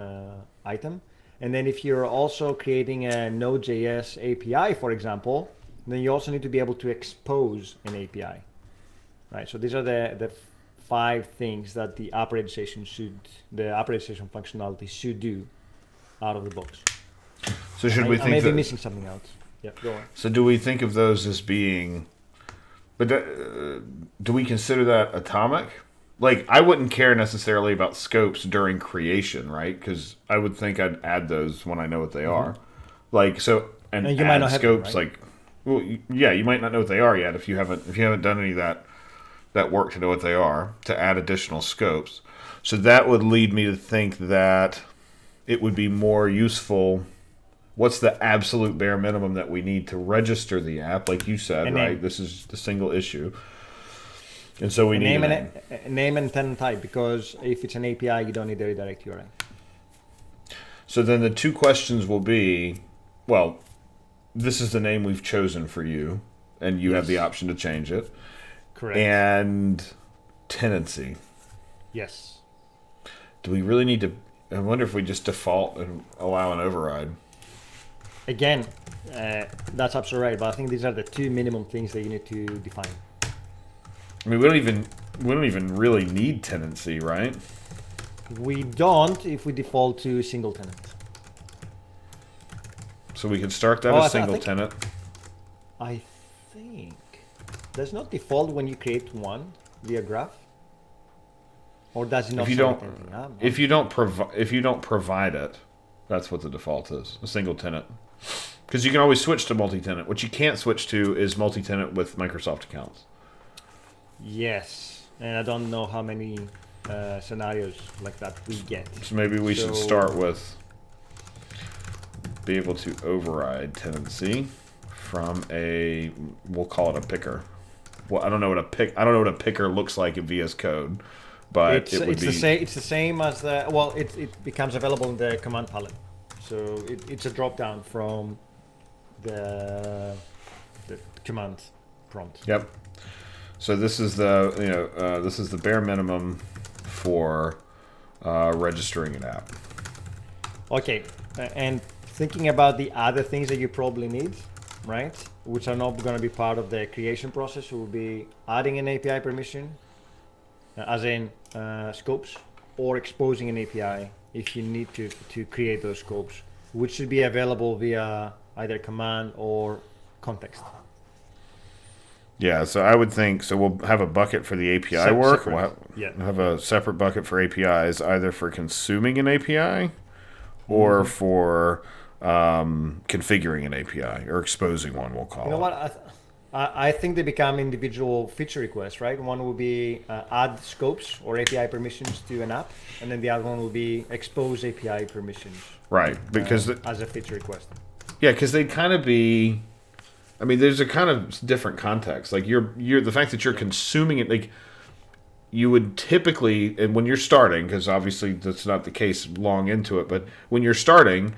item. And then if you're also creating a Node.js API, for example, then you also need to be able to expose an API. Right, so these are the 5 things that the app registration functionality should do out of the box. So should we I think may be that, missing something out. Yeah, go on. So do we think of those as being, but do we consider that atomic? Like, I wouldn't care necessarily about scopes during creation, right? Because I would think I'd add those when I know what they are. Like, so, and you add might not have them, scopes, right? like, well, yeah, you might not know what they are yet if you haven't done any of that work to know what they are, to add additional scopes. So that would lead me to think that it would be more useful. What's the absolute bare minimum that we need to register the app? Like you said, A right? name. This is the single issue. And so we need name a name. name and tenant type, because if it's an API, you don't need a redirect URL. So then the two questions will be, well, this is the name we've chosen for you, and you have the option to change it. Correct. And tenancy. Yes. Do we really need to? I wonder if we just default and allow an override. Again, that's absolutely right. But I think these are the two minimum things that you need to define. I mean, we don't even really need tenancy, right? We don't if we default to single tenant. So we could start that Oh, as single tenant. I think does not default when you create one via graph, or does it not? If you don't provide it, that's what the default is, a single tenant. Because you can always switch to multi-tenant. What you can't switch to is multi-tenant with Microsoft accounts. Yes, and I don't know how many scenarios like that we get. So maybe we should start with be able to override tenancy from a, we'll call it a picker. Well, I don't know what a picker looks like in VS Code, but it would be it's the same as the, well, it becomes available in the command palette. So it's a drop down from the command prompt. Yep. So this is the this is the bare minimum for registering an app. Okay, and thinking about the other things that you probably need, right? Which are not going to be part of the creation process, will be adding an API permission, as in scopes, or exposing an API if you need to create those scopes, which should be available via either command or context. Yeah, so I would think, so we'll have a bucket for the API work. We'll have a separate bucket for APIs, either for consuming an API or for configuring an API, or exposing one, we'll call it. You know what? I think they become individual feature requests, right? One will be add scopes or API permissions to an app, and then the other one will be expose API permissions. Right, because as a feature request. Yeah, because they'd kind of be. I mean, there's a kind of different context. Like you're the fact that you're consuming it, like you would typically, and when you're starting, because obviously that's not the case long into it, but when you're starting,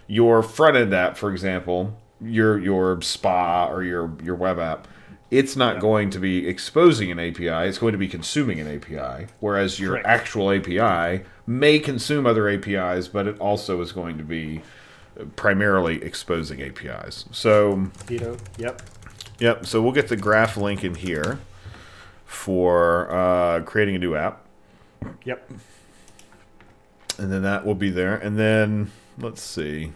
your front end app, for example, your spa or your web app, it's not going to be exposing an API. It's going to be consuming an API. Whereas your actual API may consume other APIs, but it also is going to be primarily exposing APIs. So Yep. So we'll get the graph link in here for creating a new app. Yep. And then that will be there. And then let's see.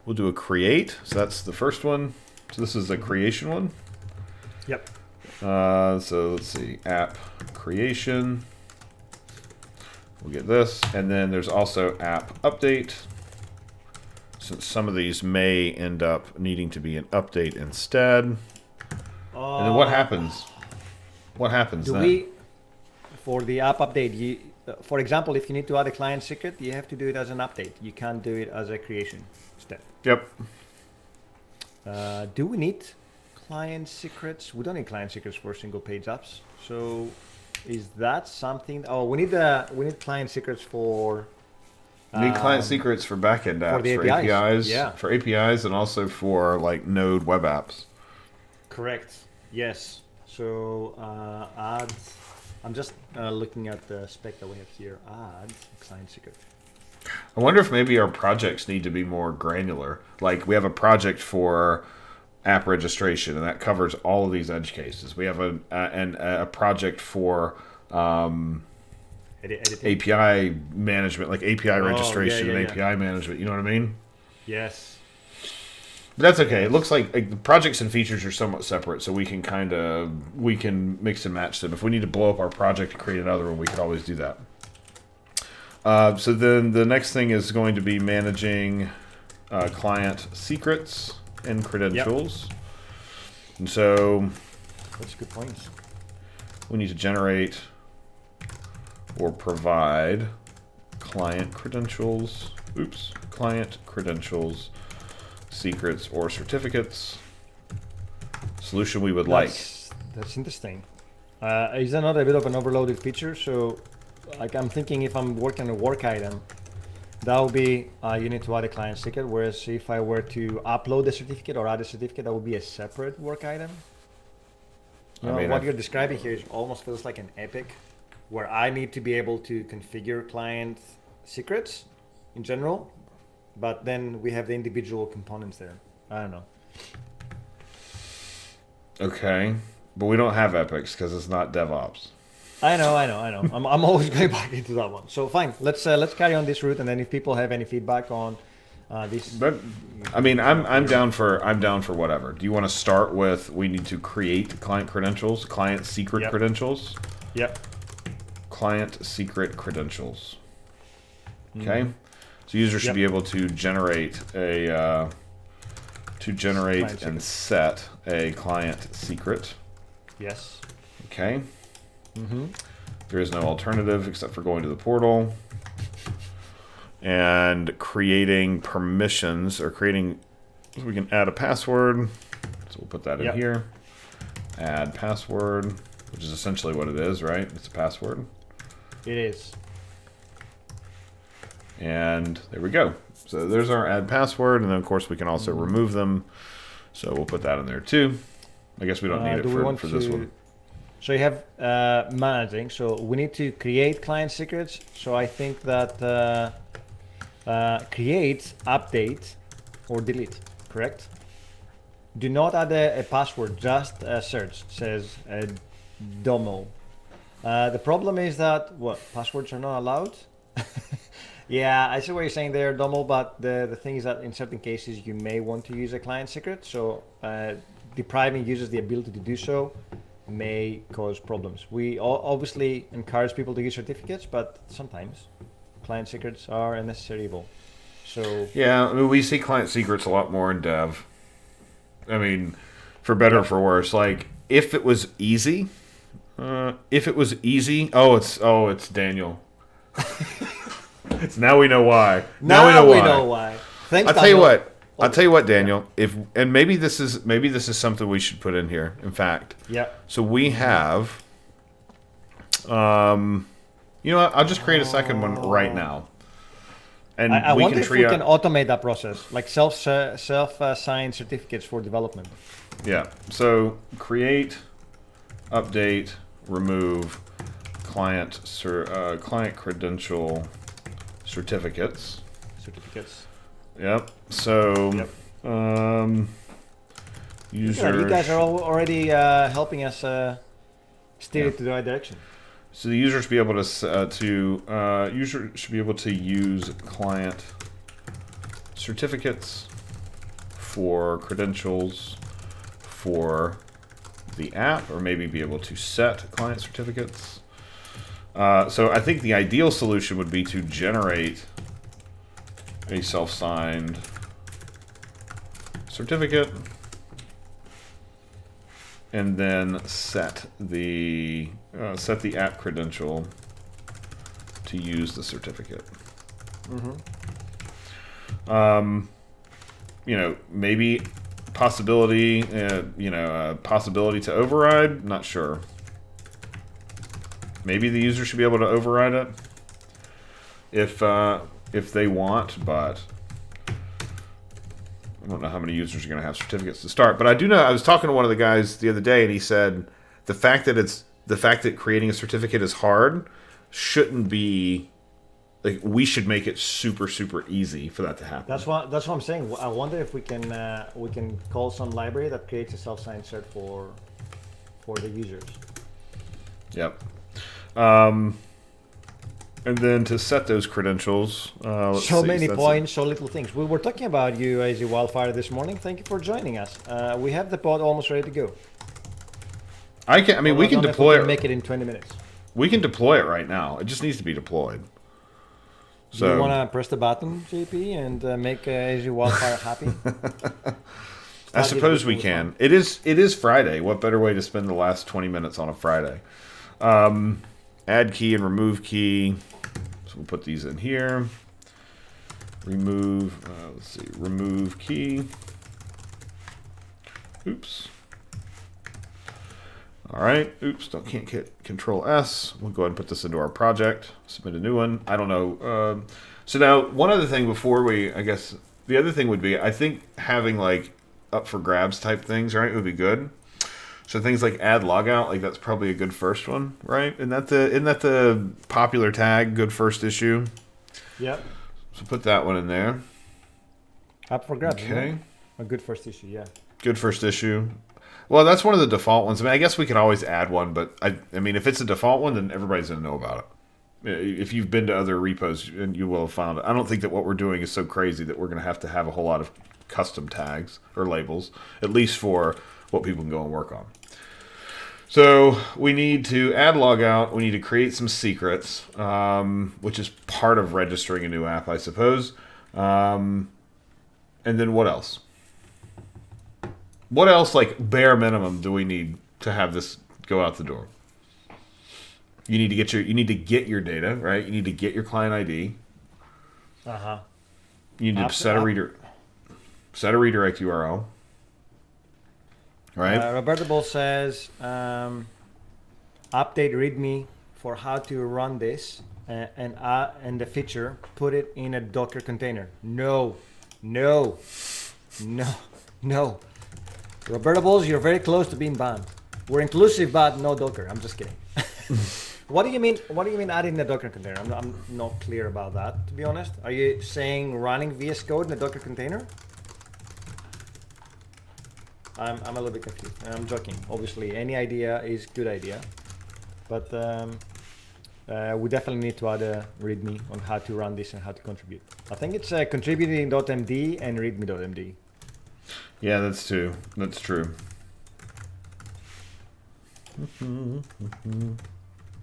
We'll do a create. So that's the first one. So this is the creation one. Yep. So let's see. App creation. We'll get this. And then there's also app update. Since some of these may end up needing to be an update instead. And then what happens? What happens then? For the app update, for example, if you need to add a client secret, you have to do it as an update. You can't do it as a creation step. Yep. Do we need client secrets? We don't need client secrets for single page apps. So is that something? Oh, we need client secrets for. You need client secrets for backend apps, for APIs, for APIs, and also for like Node web apps. Correct. Yes. So add. I'm just looking at the spec that we have here. Add client secret. I wonder if maybe our projects need to be more granular. Like we have a project for app registration, and that covers all of these edge cases. We have a project for API management, like API registration and API management. You know what I mean? Yes. But that's okay. It looks like the projects and features are somewhat separate, so we can mix and match them. If we need to blow up our project and create another one, we could always do that. So then the next thing is going to be managing client secrets and credentials. Yep. And so that's a good point. We need to generate or provide client credentials. Client credentials, secrets, or certificates. Solution we would like. That's interesting. Is that not a bit of an overloaded feature? So, like, I'm thinking if I'm working on a work item, that would be you need to add a client secret. Whereas if I were to upload a certificate or add a certificate, that would be a separate work item. You know, what you're describing here is almost feels like an epic, where I need to be able to configure client secrets in general, but then we have the individual components there. I don't know. Okay, but we don't have epics because it's not DevOps. I know. I'm always going back into that one. So fine, let's carry on this route, and then if people have any feedback on this, But I mean, I'm down for whatever. Do you want to start with we need to create client credentials, client secret credentials? Yep. Client secret credentials. Okay, so users should be able to generate and set a client secret. Yes. Okay. There is no alternative except for going to the portal and creating permissions or creating. So we can add a password. So we'll put that in here. Add password, which is essentially what it is, right? It's a password. It is. And there we go. So there's our add password, and then of course we can also remove them. So we'll put that in there too. I guess we don't need it for this one. So you have managing. So we need to create client secrets. So I think that create, update, or delete. Correct. Do not add a password. Just search. It says domo. The problem is that passwords are not allowed. Yeah, I see what you're saying there, Domo, but the thing is that in certain cases you may want to use a client secret, so depriving users the ability to do so may cause problems. We obviously encourage people to use certificates, but sometimes client secrets are a necessary evil. So yeah, I mean, we see client secrets a lot more in dev. I mean, for better or for worse. Like if it was easy, oh, it's Daniel. Now we know why. Now we know why. Thanks, I'll tell you what, Daniel. And maybe this is something we should put in here. In fact, So we have, you know what? I'll just create a second one right now, and I wonder if we can automate that process, like self-signed certificates for development. Yeah. So create, update, remove, client credential. Certificates. Yep. So, user. You guys are already helping us steer it to the right direction. So the user should be able to use client certificates for credentials for the app, or maybe be able to set client certificates. So I think the ideal solution would be to generate a self-signed certificate and then set the app credential to use the certificate. You know, maybe possibility to override. Not sure. Maybe the user should be able to override it if they want, but I don't know how many users are going to have certificates to start. But I do know, I was talking to one of the guys the other day, and he said the fact that creating a certificate is hard shouldn't be, like, we should make it super easy for that to happen. That's what I'm saying. I wonder if we can call some library that creates a self-signed cert for the users. Yep. And then to set those credentials, so many points, so little things. We were talking about you, AZ Wildfire, this morning. Thank you for joining us. We have the pod almost ready to go. We can deploy it. Make it in 20 minutes. We can deploy it right now. It just needs to be deployed. So do you want to press the button, JP, and make AZ Wildfire happy? I suppose we can. It is Friday. What better way to spend the last 20 minutes on a Friday? Add key and remove key. So we'll put these in here. Remove, remove key. Oops. All right. Oops, can't hit Control S. We'll go ahead and put this into our project. Submit a new one. I don't know. So now, one other thing before I guess the other thing would be, I think having like up for grabs type things, right, would be good. So things like add logout, like that's probably a good first one, right? Isn't that the popular tag, good first issue? Yep. So put that one in there. Up for grabs. Okay. A good first issue, yeah. Good first issue. Well, that's one of the default ones. I mean, I guess we could always add one, but I mean, if it's a default one, then everybody's going to know about it. If you've been to other repos, and you will have found it. I don't think that what we're doing is so crazy that we're going to have a whole lot of custom tags or labels, at least for what people can go and work on. So we need to add logout. We need to create some secrets, which is part of registering a new app, I suppose. And then what else? What else, like bare minimum, do we need to have this go out the door? You need to get your data, right? You need to get your client ID. You need to set a redirect URL. Right. Roberto Ball says, update README for how to run this and the feature, put it in a Docker container. No. Roberto Balls, you're very close to being banned. We're inclusive, but no Docker. I'm just kidding. What do you mean? What do you mean adding the Docker container? I'm not clear about that, to be honest. Are you saying running VS Code in a Docker container? I'm a little bit confused. I'm joking. Obviously, any idea is good idea, but we definitely need to add a README on how to run this and how to contribute. I think it's contributing.md and readme.md. Yeah, that's true.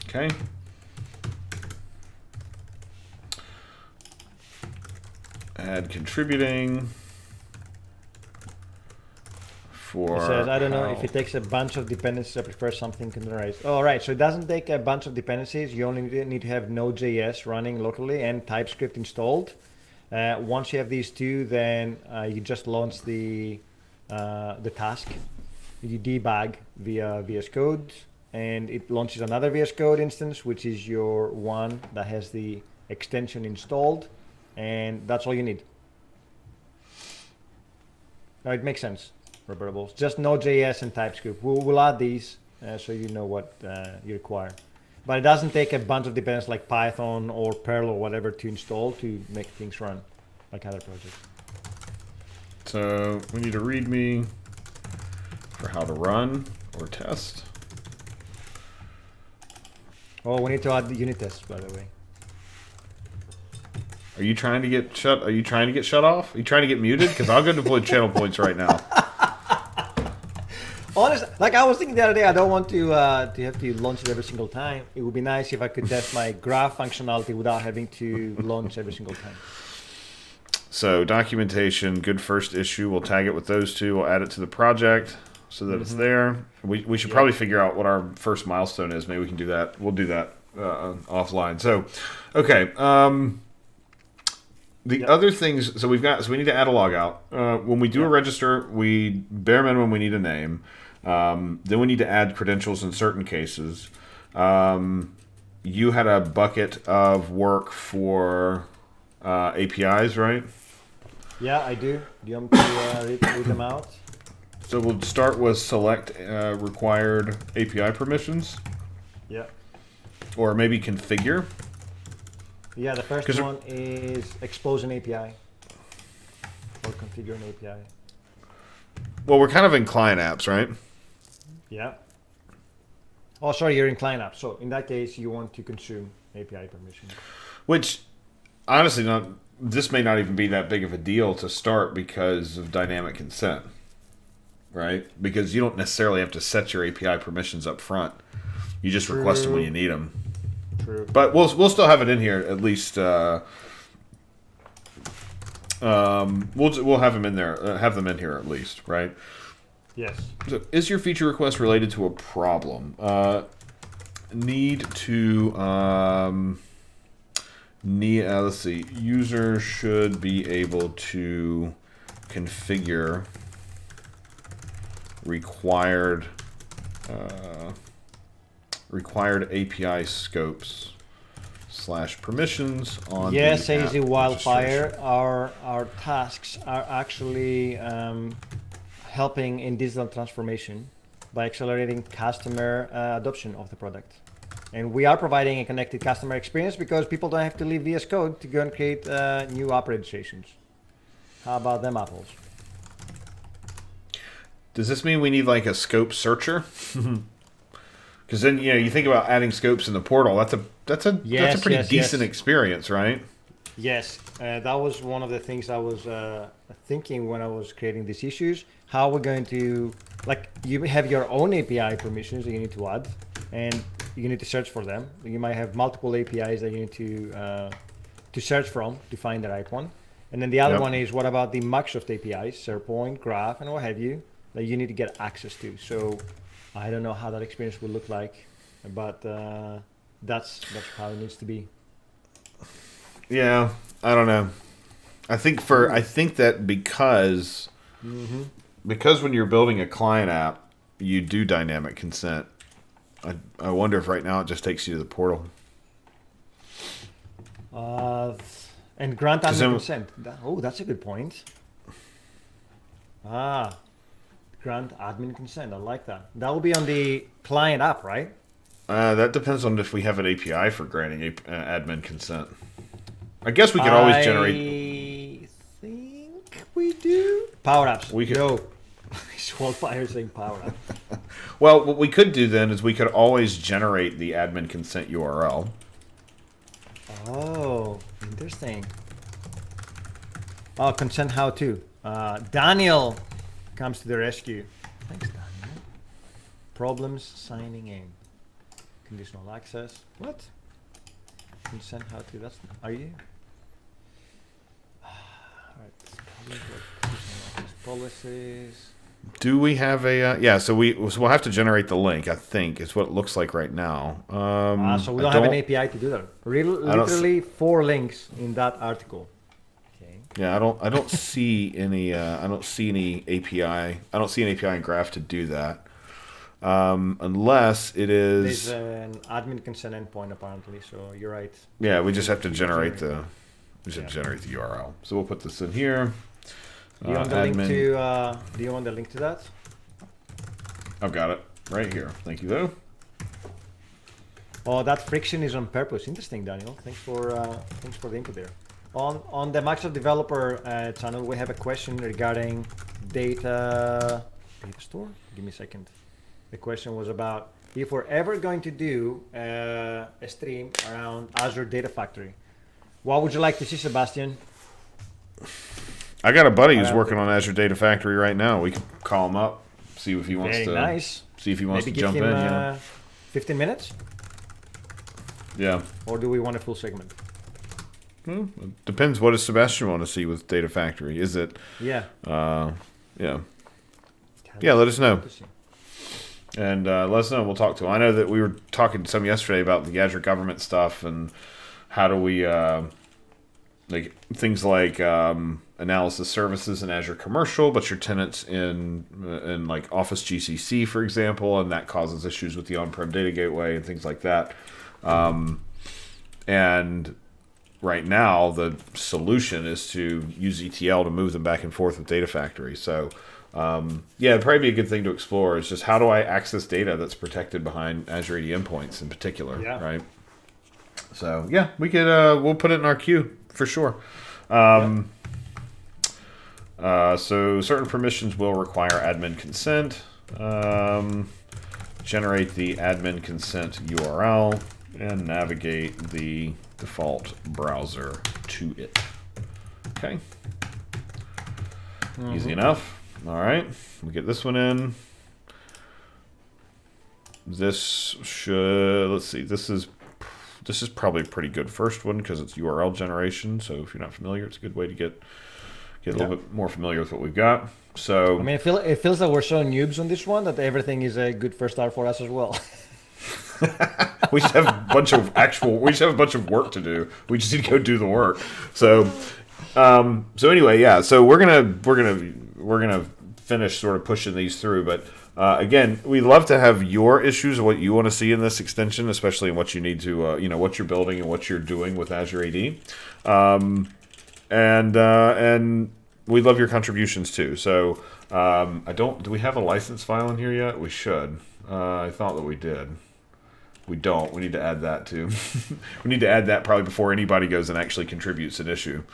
Okay. Add contributing. It says, I don't know if it takes a bunch of dependencies. I prefer something containerized. Oh, right. So it doesn't take a bunch of dependencies. You only need to have Node.js running locally and TypeScript installed. Once you have these two, then you just launch the task. You debug via VS Code, and it launches another VS Code instance, which is your one that has the extension installed, and that's all you need. Now it makes sense, Roberto. Just Node.js and TypeScript. We'll add these so you know what you require. But it doesn't take a bunch of dependencies like Python or Perl or whatever to install to make things run like other projects. So we need a README for how to run or test. Oh, we need to add the unit tests, by the way. Are you trying to get shut? Are you trying to get shut off? Are you trying to get muted? Because I'll go deploy channel points right now. Honestly, like I was thinking the other day, I don't want to have to launch it every single time. It would be nice if I could test my graph functionality without having to launch every single time. So documentation, good first issue. We'll tag it with those two. We'll add it to the project so that it's there. We should probably figure out what our first milestone is. Maybe we can do that. We'll do that offline. So, okay. The other things, so we need to add a logout. When we do a register, bare minimum, we need a name. Then we need to add credentials in certain cases. You had a bucket of work for APIs, right? Yeah, I do. Do you want me to read them out? So we'll start with select required API permissions. Yeah. Or maybe configure. Yeah, the first one is expose an API or configure an API. Well, we're kind of in client apps, right? Yeah. Oh, sorry, you're in client apps. So in that case, you want to consume API permission. Which, honestly, this may not even be that big of a deal to start because of dynamic consent, right? Because you don't necessarily have to set your API permissions up front. You just request them when you need them. True. But we'll still have it in here at least. We'll have them in there. Have them in here at least, right? Yes. So, is your feature request related to a problem? Need to let's see. User should be able to configure required required API scopes / permissions on yes, the app AZ Wildfire. registration. Our tasks are actually helping in digital transformation by accelerating customer adoption of the product. And we are providing a connected customer experience because people don't have to leave VS Code to go and create new app registrations. How about them apples? Does this mean we need like a scope searcher? Because then you think about adding scopes in the portal. That's a pretty decent experience, right? Yes, that was one of the things I was thinking when I was creating these issues. How we're going to, like, you have your own API permissions that you need to add, and you need to search for them. You might have multiple APIs that you need to search from to find the right one. And then the other one is, what about the Microsoft APIs, SharePoint, Graph, and what have you, that you need to get access to. So I don't know how that experience will look like, but that's how it needs to be. Yeah, I don't know. I think that because when you're building a client app, you do dynamic consent. I wonder if right now it just takes you to the portal. And grant admin consent. That's a good point. Grant admin consent. I like that. That will be on the client app, right? That depends on if we have an API for granting admin consent. I guess we could always generate. I think we do. Power apps. We could. No. It's Wildfire saying power apps. Well, what we could do then is we could always generate the admin consent URL. Oh, interesting. Oh, consent how to. Daniel comes to the rescue. Thanks, Daniel. Problems signing in. Conditional access. What? Consent how to. That's. Are you? Alright. Policies. Do we have a so we'll have to generate the link, I think is what it looks like right now. So we don't have an API to do that. Literally 4 links in that article. Okay. Yeah, I don't see any API. I don't see an API in Graph to do that. Unless it is there's an admin consent endpoint apparently, so you're right. Yeah, we just have to generate the URL. So we'll put this in here. Do you want the link to that? I've got it right here. Thank you, though. Oh, that friction is on purpose. Interesting, Daniel. Thanks for the input there. On the Microsoft Developer channel, we have a question regarding data store. Give me a second. The question was about if we're ever going to do a stream around Azure Data Factory. What would you like to see, Sebastian? I got a buddy who's working on Azure Data Factory right now. We can call him up, see if he wants to. Nice. See if he wants Maybe to jump give him, in. 15 minutes? Yeah. Or do we want a full segment? Well, it depends. What does Sebastian want to see with Data Factory? Is it? Yeah. Yeah. Let us know. And let us know. We'll talk to him. I know that we were talking some yesterday about the Azure government stuff and how do we like things like analysis services in Azure Commercial, but your tenants in like Office GCC, for example, and that causes issues with the on-prem data gateway and things like that. And right now, the solution is to use ETL to move them back and forth with Data Factory. So, it'd probably be a good thing to explore is just how do I access data that's protected behind Azure AD endpoints in particular, right? So, we could we'll put it in our queue for sure. So certain permissions will require admin consent. Generate the admin consent URL and navigate the default browser to it. Okay. Easy enough. All right. We get this one in. This should, let's see, this is probably a pretty good first one because it's URL generation. So if you're not familiar, it's a good way to get a little bit more familiar with what we've got. So I mean, it feels like we're so noobs on this one that everything is a good first start for us as well. we just have a bunch of work to do. We just need to go do the work. So anyway, so we're gonna finish sort of pushing these through. But again, we'd love to have your issues, what you want to see in this extension, especially in what you need to, what you're building and what you're doing with Azure AD. And we love your contributions too. So do we have a license file in here yet? We should. I thought that we did. We don't. We need to add that too. We need to add that probably before anybody goes and actually contributes an issue.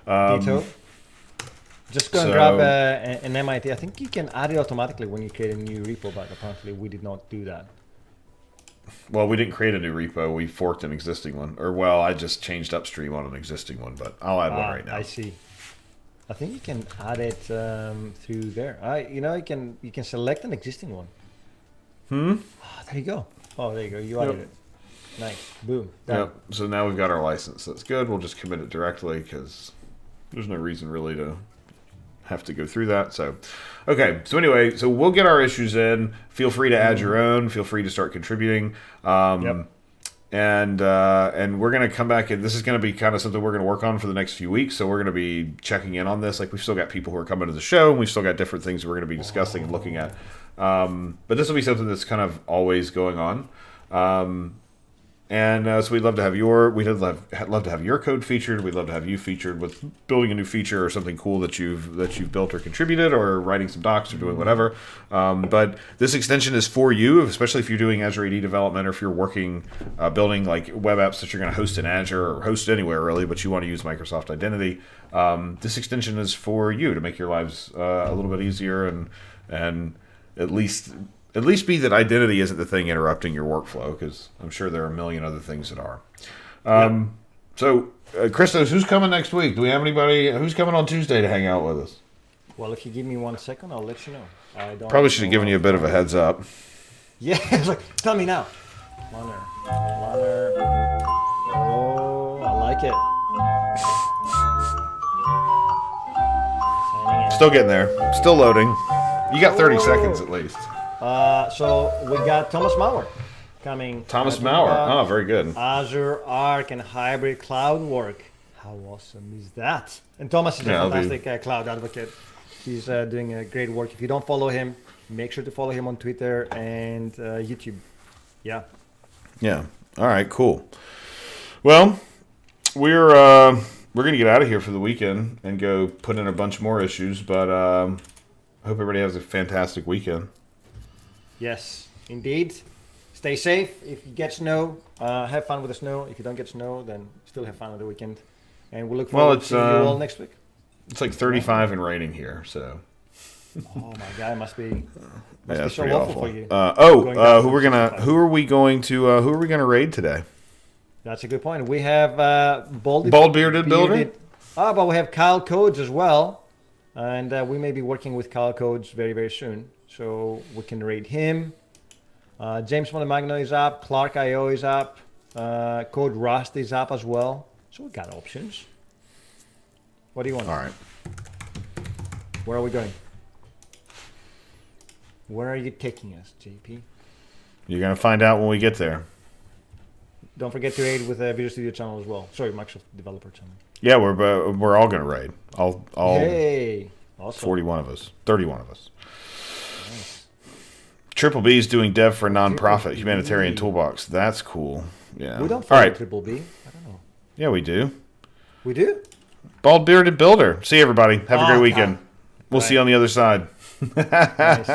Dito. Just go and grab an MIT. I think you can add it automatically when you create a new repo, but apparently we did not do that. Well, we didn't create a new repo. We forked an existing one. I just changed upstream on an existing one, but I'll add one right now. I see. I think you can add it through there. You can select an existing one. There you go. Oh, there you go. You added it. Nice. Boom. Done. Yep. So now we've got our license. That's good. We'll just commit it directly because there's no reason really to have to go through that. So, okay. So anyway, so we'll get our issues in. Feel free to add your own. Feel free to start contributing. And we're going to come back, and this is going to be kind of something we're going to work on for the next few weeks. So we're going to be checking in on this. Like, we've still got people who are coming to the show, and we've still got different things we're going to be discussing and looking at. But this will be something that's kind of always going on. So we'd love to have love to have your code featured. We'd love to have you featured with building a new feature or something cool that you've built or contributed, or writing some docs or doing whatever. But this extension is for you, especially if you're doing Azure AD development, or if you're working building like web apps that you're going to host in Azure or host anywhere really, but you want to use Microsoft Identity. This extension is for you to make your lives a little bit easier and at least be that identity isn't the thing interrupting your workflow, because I'm sure there are a million other things that are. So, Christos, who's coming next week? Do we have anybody? Who's coming on Tuesday to hang out with us? Well, if you give me 1 second, I'll let you know. Probably should have given you a bit of a heads up. Yeah, it's like, tell me now. Lunner. Oh, I like it. Still getting there. Still loading. You got 30 seconds at least. So we got Thomas Maurer coming. Thomas Maurer. Oh, very good. Azure Arc and hybrid cloud work. How awesome is that? And Thomas is a fantastic cloud advocate. He's doing great work. If you don't follow him, make sure to follow him on Twitter and YouTube. Yeah. Yeah. All right. Cool. Well, we're gonna get out of here for the weekend and go put in a bunch more issues. But I hope everybody has a fantastic weekend. Yes, indeed. Stay safe. If you get snow, have fun with the snow. If you don't get snow, then still have fun with the weekend. And we'll look forward to seeing you all next week. It's like 35 and raining here, so. Oh my God, it must be that's so pretty awful awful for you. Who are we going to raid today? That's a good point. We have Bald-bearded builder. But we have Kyle Codes as well, and we may be working with Kyle Codes very, very soon. So we can raid him. James Montemagno is up. Clark IO is up. Code Rust is up as well. So we got options. What do you want? All right. Where are we going? Where are you taking us, JP? You're going to find out when we get there. Don't forget to raid with the Visual Studio channel as well. Sorry, Microsoft Developer channel. Yeah, we're all going to raid. All hey, awesome. 41 of us. 31 of us. Nice. Triple B is doing dev for nonprofit humanitarian toolbox. That's cool. Yeah. We don't follow Triple B. I don't know. Yeah, we do. We do? Bald-bearded builder. See you, everybody. Have a great weekend. God. We'll see you on the other side. Nice.